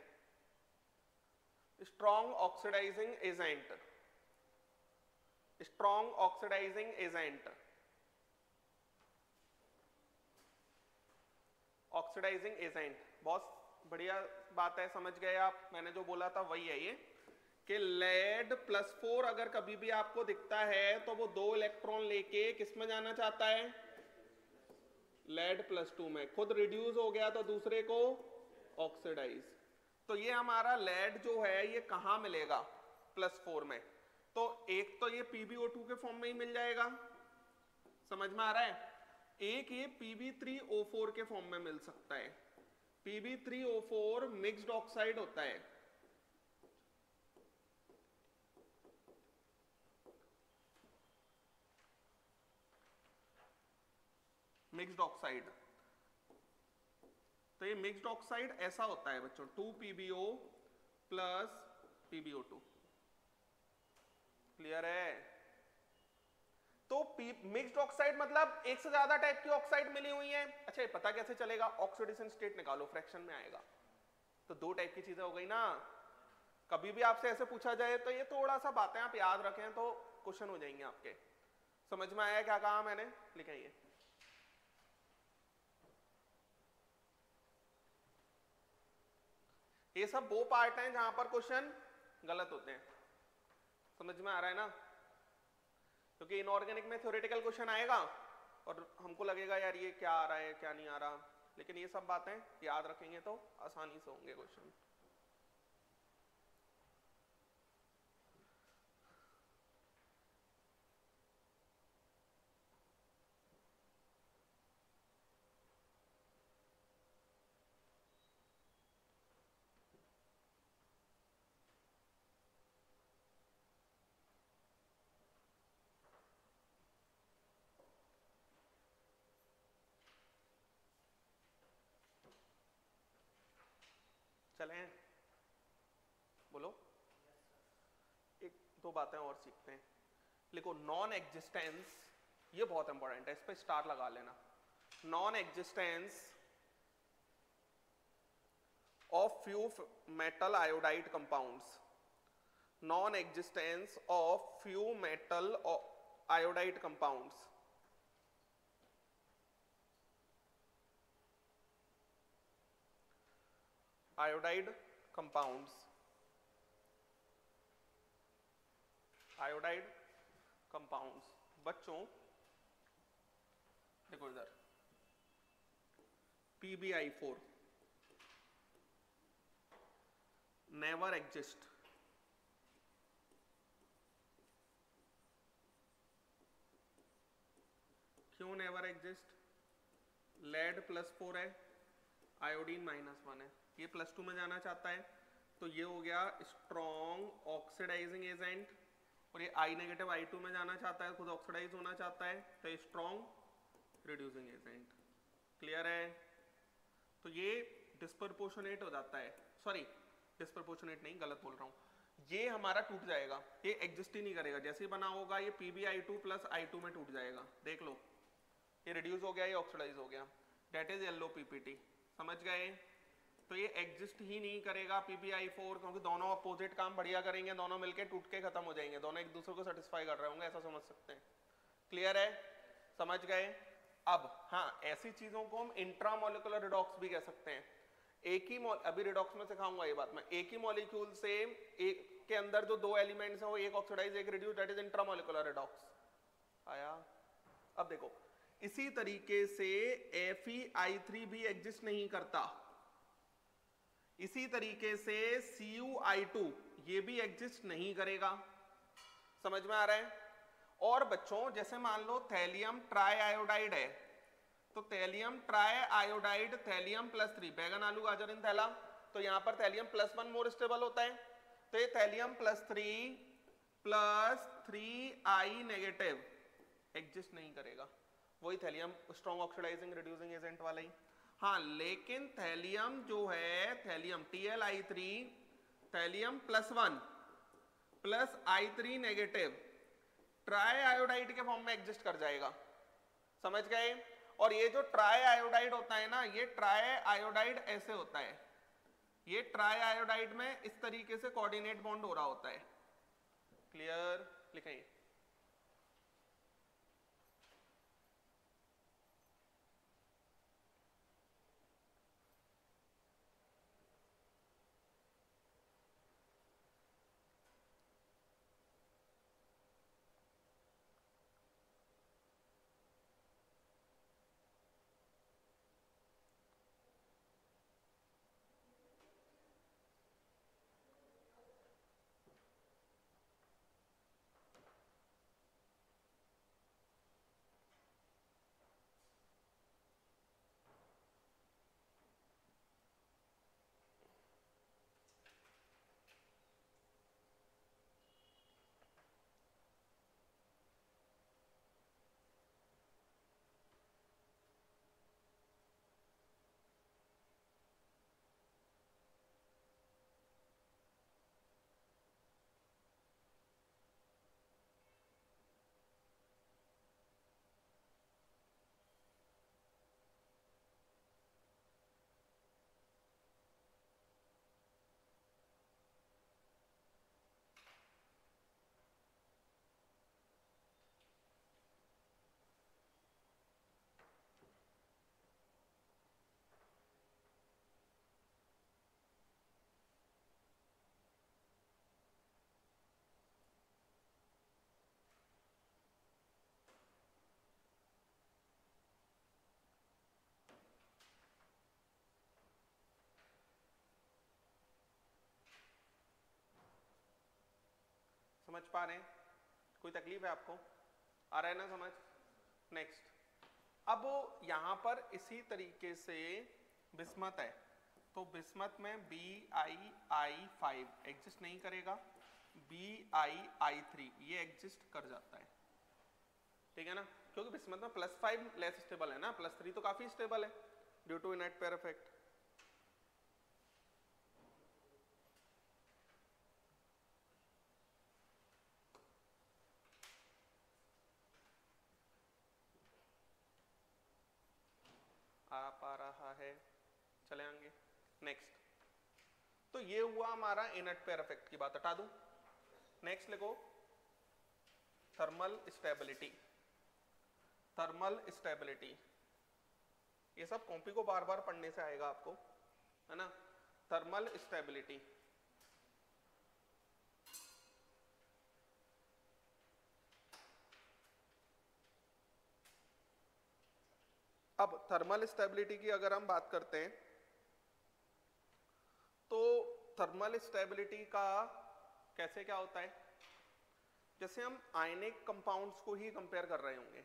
Oxidizing agent, बहुत बढ़िया बात है, समझ गए आप। मैंने जो बोला था वही है ये कि लेड +4 अगर कभी भी आपको दिखता है तो वो 2 इलेक्ट्रॉन लेके किस में जाना चाहता है, लेड +2 में। खुद रिड्यूस हो गया तो दूसरे को ऑक्सीडाइज। तो ये हमारा लेड जो है ये कहाँ मिलेगा, +4 में। तो एक तो ये PbO2 के फॉर्म में ही मिल जाएगा, समझ में आ रहा है। एक ये Pb3O4 के फॉर्म में मिल सकता है। Pb3O4 मिक्स्ड ऑक्साइड होता है, मिक्स्ड ऑक्साइड। तो ये मिक्स्ड ऑक्साइड ऐसा होता है बच्चों, 2PbO + PbO2। क्लियर है। तो मिक्स्ड ऑक्साइड मतलब एक से ज्यादा टाइप की ऑक्साइड मिली हुई है। अच्छा, पता कैसे चलेगा, ऑक्सीडेशन स्टेट निकालो, फ्रैक्शन में आएगा। तो 2 टाइप की चीजें हो गई ना। कभी भी आपसे ऐसे पूछा जाए तो ये थोड़ा सा बातें आप याद रखें तो क्वेश्चन हो जाएंगे आपके। समझ में आया क्या कहा मैंने, लिखाइए। ये सब वो पार्ट हैं जहां पर क्वेश्चन गलत होते हैं, समझ में आ रहा है ना। क्योंकि इनऑर्गेनिक में थ्योरेटिकल क्वेश्चन आएगा और हमको लगेगा यार ये क्या आ रहा है क्या नहीं आ रहा, लेकिन ये सब बातें याद रखेंगे तो आसानी से होंगे क्वेश्चन। चलें, बोलो। एक 2 बातें और सीखते हैं। लिखो, नॉन एग्जिस्टेंस, ये बहुत इंपॉर्टेंट है, इस पे स्टार लगा लेना। Non existence of few metal iodide compounds, non existence of few metal iodide compounds. Iodide compounds, iodide compounds. बच्चों देखो इधर, PbI4 नेवर एग्जिस्ट। क्यों नेवर एग्जिस्ट? लेड +4 है, आयोडीन -1 है, ये +2 में जाना चाहता है, तो ये हो गया स्ट्रॉन्ग ऑक्सीडाइजिंग एजेंट। और ये I- I2 में जाना चाहता है, खुद ऑक्सीडाइज होना चाहता है, तो ये स्ट्रॉन्ग रिड्यूसिंग एजेंट। क्लियर है। तो ये डिस्प्रपोर्शनेट हो जाता है, सॉरी डिस्प्रपोर्शनेट नहीं, गलत बोल रहा हूँ। ये हमारा टूट जाएगा, ये एग्जिस्ट ही नहीं करेगा। जैसे ही बना होगा ये PbI2 + I2 में टूट जाएगा। देख लो, ये रिड्यूस हो गया, ये ऑक्सीडाइज हो गया, डेट इज येलो PPT। समझ गए। तो ये एग्जिस्ट ही नहीं करेगा PbI4, क्योंकि दोनों अपोजिट काम बढ़िया करेंगे, दोनों मिलके टूट के खत्म हो जाएंगे, दोनों एक दूसरे को सेटिस्फाई कर रहे होंगे, ऐसा समझ सकते हैं। क्लियर है, समझ गए। अब हाँ, ऐसी चीजों को हम इंट्रामोलिकुलर रिडॉक्स भी कह सकते हैं। एक ही अभी रिडॉक्स में सिखाऊंगा ये बात मैं, एक ही मॉलिक्यूल से एक के अंदर जो दो एलिमेंट्स हैं वो एक ऑक्सीडाइज एक reduce, that is intramolecular redox. आया? अब देखो इसी तरीके से FeI3 भी एग्जिस्ट नहीं करता, इसी तरीके से CuI2 ये भी एग्जिस्ट नहीं करेगा। समझ में आ रहा है? और बच्चों जैसे मान लो थैलियम ट्राई आयोडाइड है, तो थैलियम ट्राई आयोडाइड थैलियम +3, बैगन आलू गाजर इन थैला, तो यहां पर थैलियम +1 मोर स्टेबल होता है, तो ये थैलियम +3 नेगेटिव एग्जिस्ट नहीं करेगा, वही thallium strong oxidizing reducing agent वाला ही। हाँ लेकिन थैलियम जो है, thallium TlI3 thallium +1 plus I3 negative triiodide के फॉर्म में एग्जिस्ट कर जाएगा। समझ गए? और ये जो ट्राई आयोडाइड होता है ना, ये ट्राई आयोडाइड ऐसे होता है, ये ट्राई आयोडाइड में इस तरीके से कोऑर्डिनेट बॉन्ड हो रहा होता है। क्लियर? लिखें समझ पा रहे हैं? कोई तकलीफ है आपको? आ रहा है ना समझ? नेक्स्ट, अब यहां पर इसी तरीके से बिस्मत है, तो बिस्मत में BiI5 एग्जिस्ट नहीं करेगा, BiI3 ये एग्जिस्ट कर जाता है। ठीक है ना? क्योंकि बिस्मत में +5 लेस स्टेबल है ना, +3 तो काफी स्टेबल है due to inert pair effect. आ पा रहा है? चले आएंगे नेक्स्ट। तो ये हुआ हमारा इनर्ट पेयर इफेक्ट की बात, हटा दूं। नेक्स्ट लिखो थर्मल स्टेबिलिटी। थर्मल स्टेबिलिटी ये सब कॉपी को बार बार पढ़ने से आएगा आपको, है ना? थर्मल स्टेबिलिटी, अब थर्मल स्टेबिलिटी की अगर हम बात करते हैं तो थर्मल स्टेबिलिटी का कैसे क्या होता है, जैसे हम आयनिक कंपाउंड्स को ही कंपेयर कर रहे होंगे,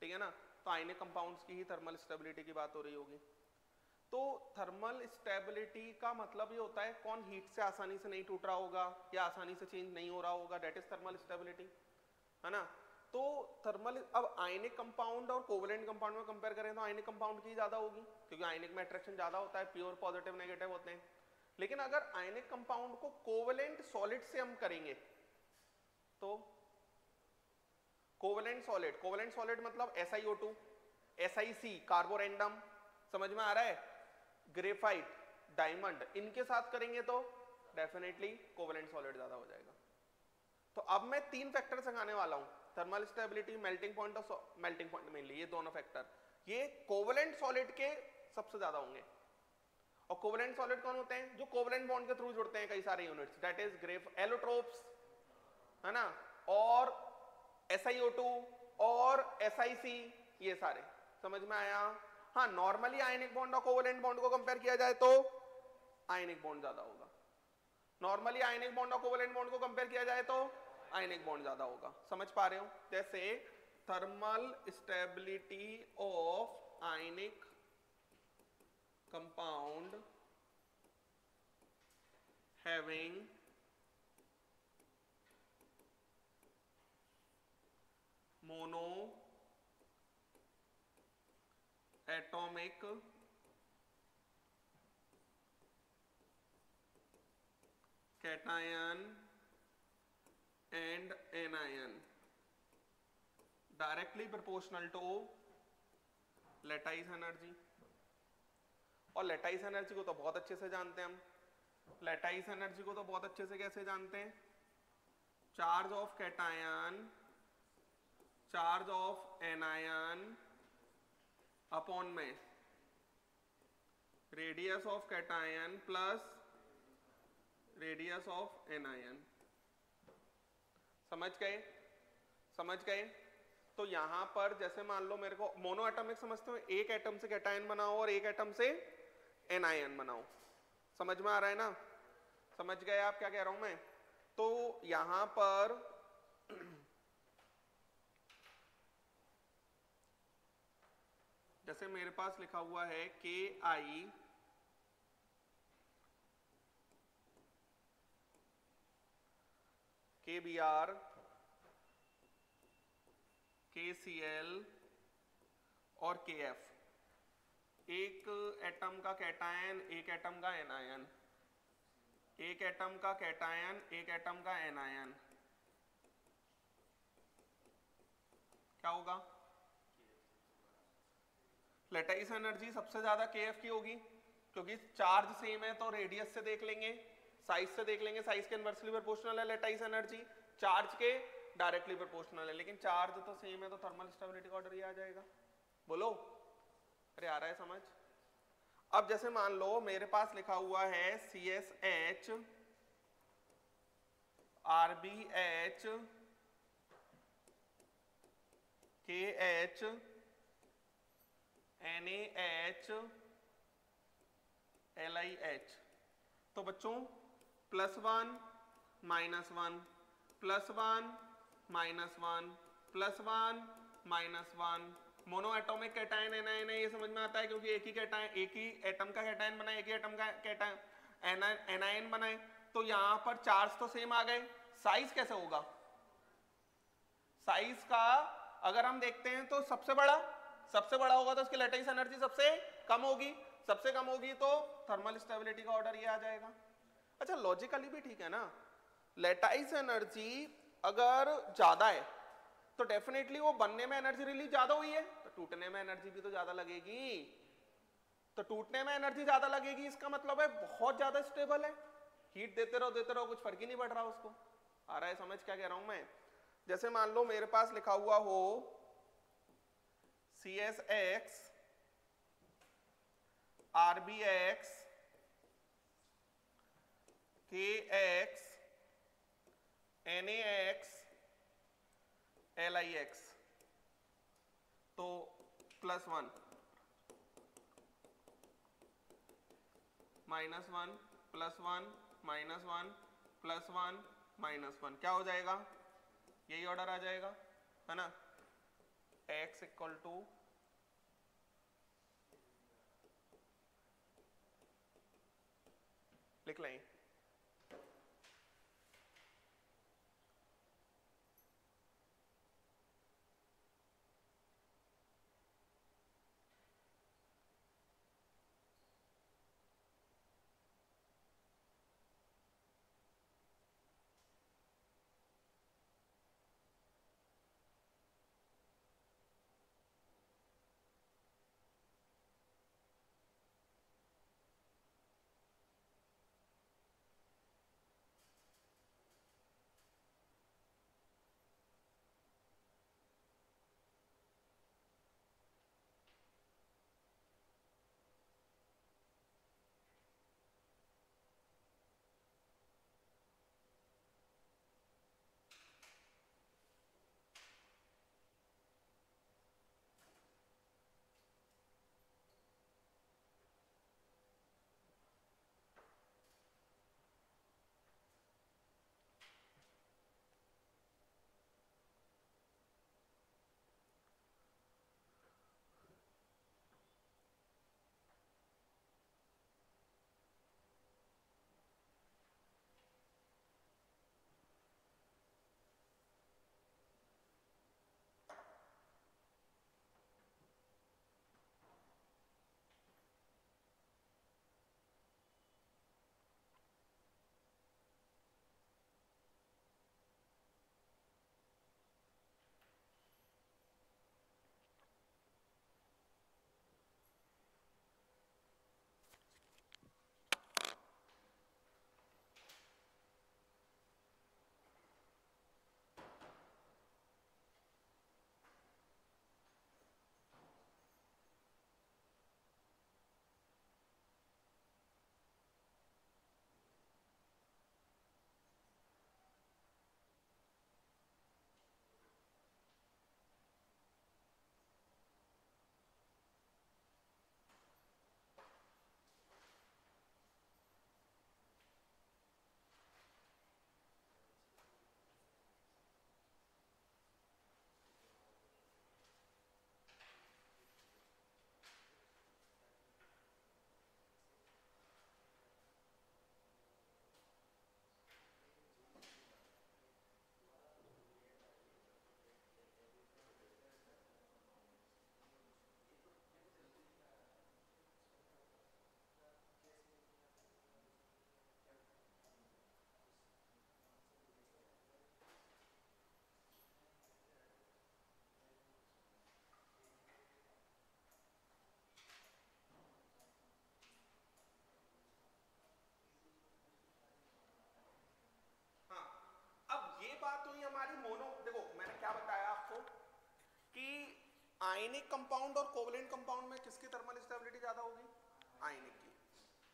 ठीक है ना? तो आयनिक कंपाउंड्स की ही थर्मल स्टेबिलिटी की बात हो रही होगी। तो थर्मल स्टेबिलिटी का मतलब ये होता है कौन हीट से आसानी से नहीं टूट रहा होगा या आसानी से चेंज नहीं हो रहा होगा, दैट इज थर्मल स्टेबिलिटी, है ना? तो थर्मल, अब आयनिक कंपाउंड और कोवेलेंट कंपाउंड में कंपेयर करें तो आयनिक कंपाउंड की ज्यादा होगी, क्योंकि आयनिक में अट्रैक्शन ज्यादा होता है, प्योर पॉजिटिव नेगेटिव होते हैं। लेकिन अगर आयनिक कंपाउंड को कोवेलेंट सॉलिड से हम करेंगे तो कोवेलेंट सॉलिड मतलब SiO2, SiC कार्बोरेंडम, समझ में आ रहा है? ग्रेफाइट, डायमंड, इनके साथ करेंगे तो डेफिनेटली कोवेलेंट सॉलिड ज्यादा हो जाएगा। तो अब मैं 3 फैक्टर सिखाने वाला हूं, थर्मल स्टेबिलिटी, मेल्टिंग पॉइंट और मेल्टिंग पॉइंट मेनली, ये दोनों फैक्टर ये कोवेलेंट सॉलिड के सबसे ज्यादा होंगे। और कोवलेंट सॉलिड कौन होते हैं? जो कोवलेंट बॉन्ड के थ्रू जुड़ते हैं कई सारे units, that is grief allotropes, है ना, और SiO2 और SiC, ये सारे। समझ में आया? हाँ, नॉर्मली आयनिक बॉन्ड और कोवलेंट बॉन्ड को कंपेयर किया जाए तो आयनिक बॉन्ड ज्यादा होगा। नॉर्मली आयनिक बॉन्ड और कोवलेंट बॉन्ड को कंपेयर किया जाए तो आयनिक बॉन्ड ज्यादा होगा। समझ पा रहे हो? जैसे thermal stability of ionic compound having mono atomic cation and anion directly proportional to lattice energy। और लैटाइस एनर्जी को तो बहुत अच्छे से जानते हैं हम। लैटाइस एनर्जी को तो बहुत अच्छे से कैसे जानते हैं? Charge of cation, charge of anion upon में radius of cation plus radius of anion. समझ गए? समझ गए? तो यहां पर जैसे मान लो मेरे को मोनो एटॉमिक समझते हो, एक एटम से कैटायन बनाओ और एक एटम से एनायन बनाओ। समझ में आ रहा है ना? समझ गए आप क्या कह रहा हूं मैं? तो यहां पर जैसे मेरे पास लिखा हुआ है KI KBr KCl और KF, एक एटम का कैटायन, एक एटम का एनायन, एक एटम का कैटायन, एक एटम का एनायन, क्या होगा? लैटिस एनर्जी सबसे ज्यादा KF की होगी, क्योंकि चार्ज सेम है तो रेडियस से देख लेंगे, साइज से देख लेंगे, साइज के इनवर्सली प्रोपोर्शनल है लैटिस एनर्जी, चार्ज के डायरेक्टली प्रोपोर्शनल है। लेकिन चार्ज तो सेम है तो थर्मल स्टेबिलिटी का ऑर्डर ये आ जाएगा। बोलो, अरे आ रहा है समझ? अब जैसे मान लो मेरे पास लिखा हुआ है CSH RBH KH NaH LiH, तो बच्चों +1 -1 +1 -1 +1 -1 मोनो एटॉमिक कैटायन एनायन है, ये समझ में आता है, क्योंकि एक ही कैटायन, एक ही एटम का कैटायन बनाए, एक ही एटम का कैटायन एनायन बनाए, तो यहां पर चार्ज तो सेम आ गए। साइज कैसे होगा? साइज का अगर हम देखते हैं तो सबसे बड़ा होगा तो उसकी लैटिस एनर्जी सबसे कम होगी, सबसे कम होगी तो थर्मल स्टेबिलिटी का ऑर्डर ये आ जाएगा। अच्छा, लॉजिकली भी ठीक है ना? लैटिस एनर्जी अगर ज्यादा है तो डेफिनेटली वो बनने में एनर्जी रिलीज ज्यादा हुई है, तो टूटने में एनर्जी भी तो ज्यादा लगेगी। तो टूटने में एनर्जी ज्यादा लगेगी, इसका मतलब है बहुत ज्यादा स्टेबल है, हीट देते रहो कुछ फर्क ही नहीं पड़ रहा उसको। आ रहा है समझ क्या कह रहा हूं मैं? जैसे मान लो मेरे पास लिखा हुआ हो CSX RBX KX NaX LiX, तो +1 -1 +1 -1 +1 -1 क्या हो जाएगा? यही ऑर्डर आ जाएगा, है ना? X इक्वल टू लिख लें कि आयनिक कंपाउंड और कोवलेंट कंपाउंड में किसकी थर्मल स्टेबिलिटी ज्यादा होगी? आयनिक की।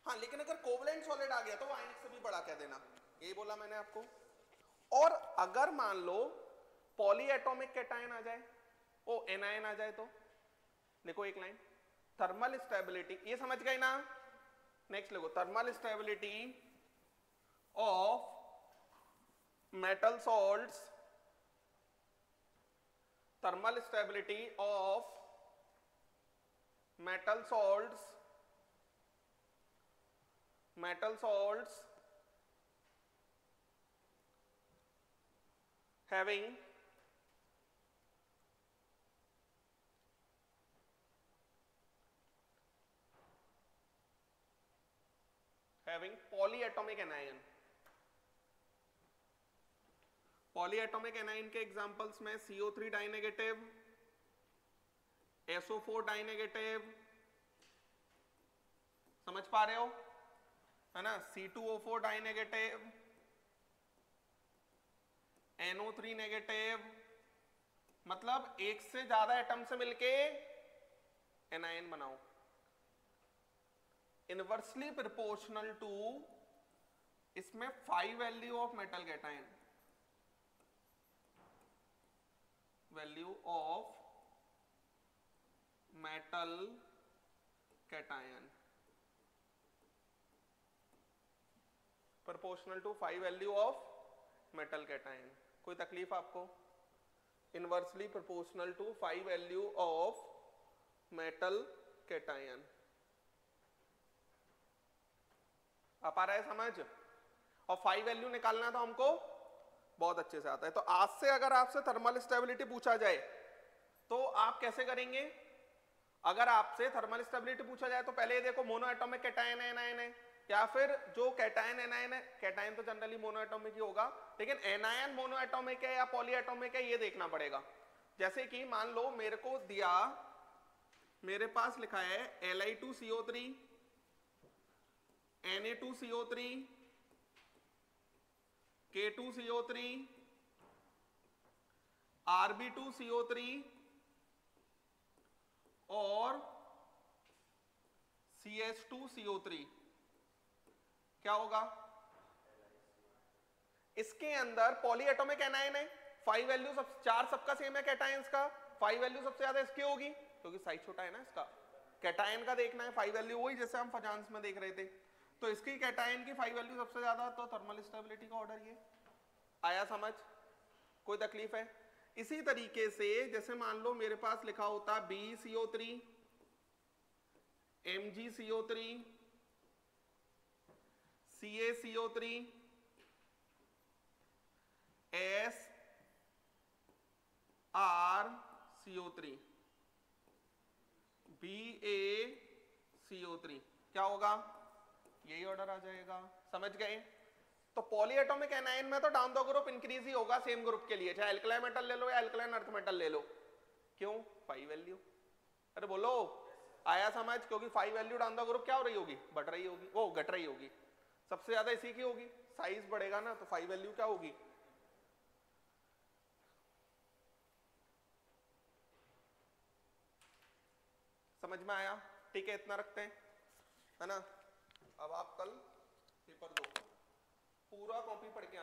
हाँ, लेकिन अगर कोवलेंट सॉलिड आ गया तो वो आयनिक से भी बड़ा कह देना, यही बोला मैंने आपको। और अगर मान लो पॉली एटॉमिक कैटायन आ जाए, ओ एनायन आ जाए, तो देखो एक लाइन, थर्मल स्टेबिलिटी, ये समझ गए ना? नेक्स्ट लिखो, thermal stability of metal salts, thermal stability of metal salts having polyatomic anion। Polyatomic A9 के एग्जांपल्स में CO3 डाइनेगेटिव, SO4 डाइनेगेटिव, समझ पा रहे हो है ना, C2O4 डाइनेगेटिव, NO3 नेगेटिव, मतलब एक से ज्यादा एटम से मिलके एनायन बनाओ। इनवर्सली प्रोपोर्शनल टू, इसमें 5 value of metal cation, value of metal cation proportional to 5 value of metal cation. कोई तकलीफ आपको? Inversely proportional to 5 value of metal cation. आप आ रहा है समझ? और 5 वैल्यू निकालना तो हमको बहुत अच्छे से आता है। तो आज से अगर आपसे थर्मल स्टेबिलिटी पूछा जाए तो आप कैसे करेंगे? अगर आपसे थर्मल स्टेबिलिटी पूछा जाए तो पहले ये देखो मोनो एटॉमिक कैटायन है, एनायन है, या फिर जो कैटायन एनायन है, कैटायन तो जनरली मोनो एटॉमिक ही होगा, लेकिन एनायन मोनो एटॉमिक है या पॉली एटॉमिक है ये देखना पड़ेगा। जैसे कि मान लो मेरे को दिया, मेरे पास लिखा है Li2CO3, Na2CO3, K2CO3, Rb2CO3 और CH2CO3, क्या होगा? इसके अंदर पॉलीएटॉमिक एनायन है, 5 वैल्यू सब, 4 सबका सेम है कैटायंस का, 5 वैल्यू सबसे ज्यादा इसकी होगी क्योंकि साइज छोटा है ना इसका। कैटायन का देखना है 5 वैल्यू, वही जैसे हम फजांस में देख रहे थे, तो इसकी कैटायन की 5 वैल्यू सबसे ज्यादा, तो थर्मल स्टेबिलिटी का ऑर्डर ये आया समझ? कोई तकलीफ है? इसी तरीके से जैसे मान लो मेरे पास लिखा होता BeCO3, MgCO3, CaCO3, SrCO3, BaCO3, क्या होगा? यही ऑर्डर आ जाएगा। समझ गए? तो पॉलीएटॉमिक एनायन में तो डाउन द ग्रुप इंक्रीज ही होगा सेम ग्रुप के लिए, चाहे एल्कलाइन मेटल ले लो या एल्कलाइन अर्थ मेटल ले लो। क्यों? 5 वैल्यू। अरे बोलो, आया समझ? क्योंकि 5 वैल्यू डाउन द ग्रुप क्या हो रही होगी? बढ़ रही होगी, वो घट रही होगी, सबसे ज्यादा इसी की होगी, साइज बढ़ेगा ना, तो 5 वैल्यू क्या होगी? समझ में आया? ठीक है, इतना रखते हैं, है ना? अब आप कल पेपर दो, पूरा कॉपी पढ़ के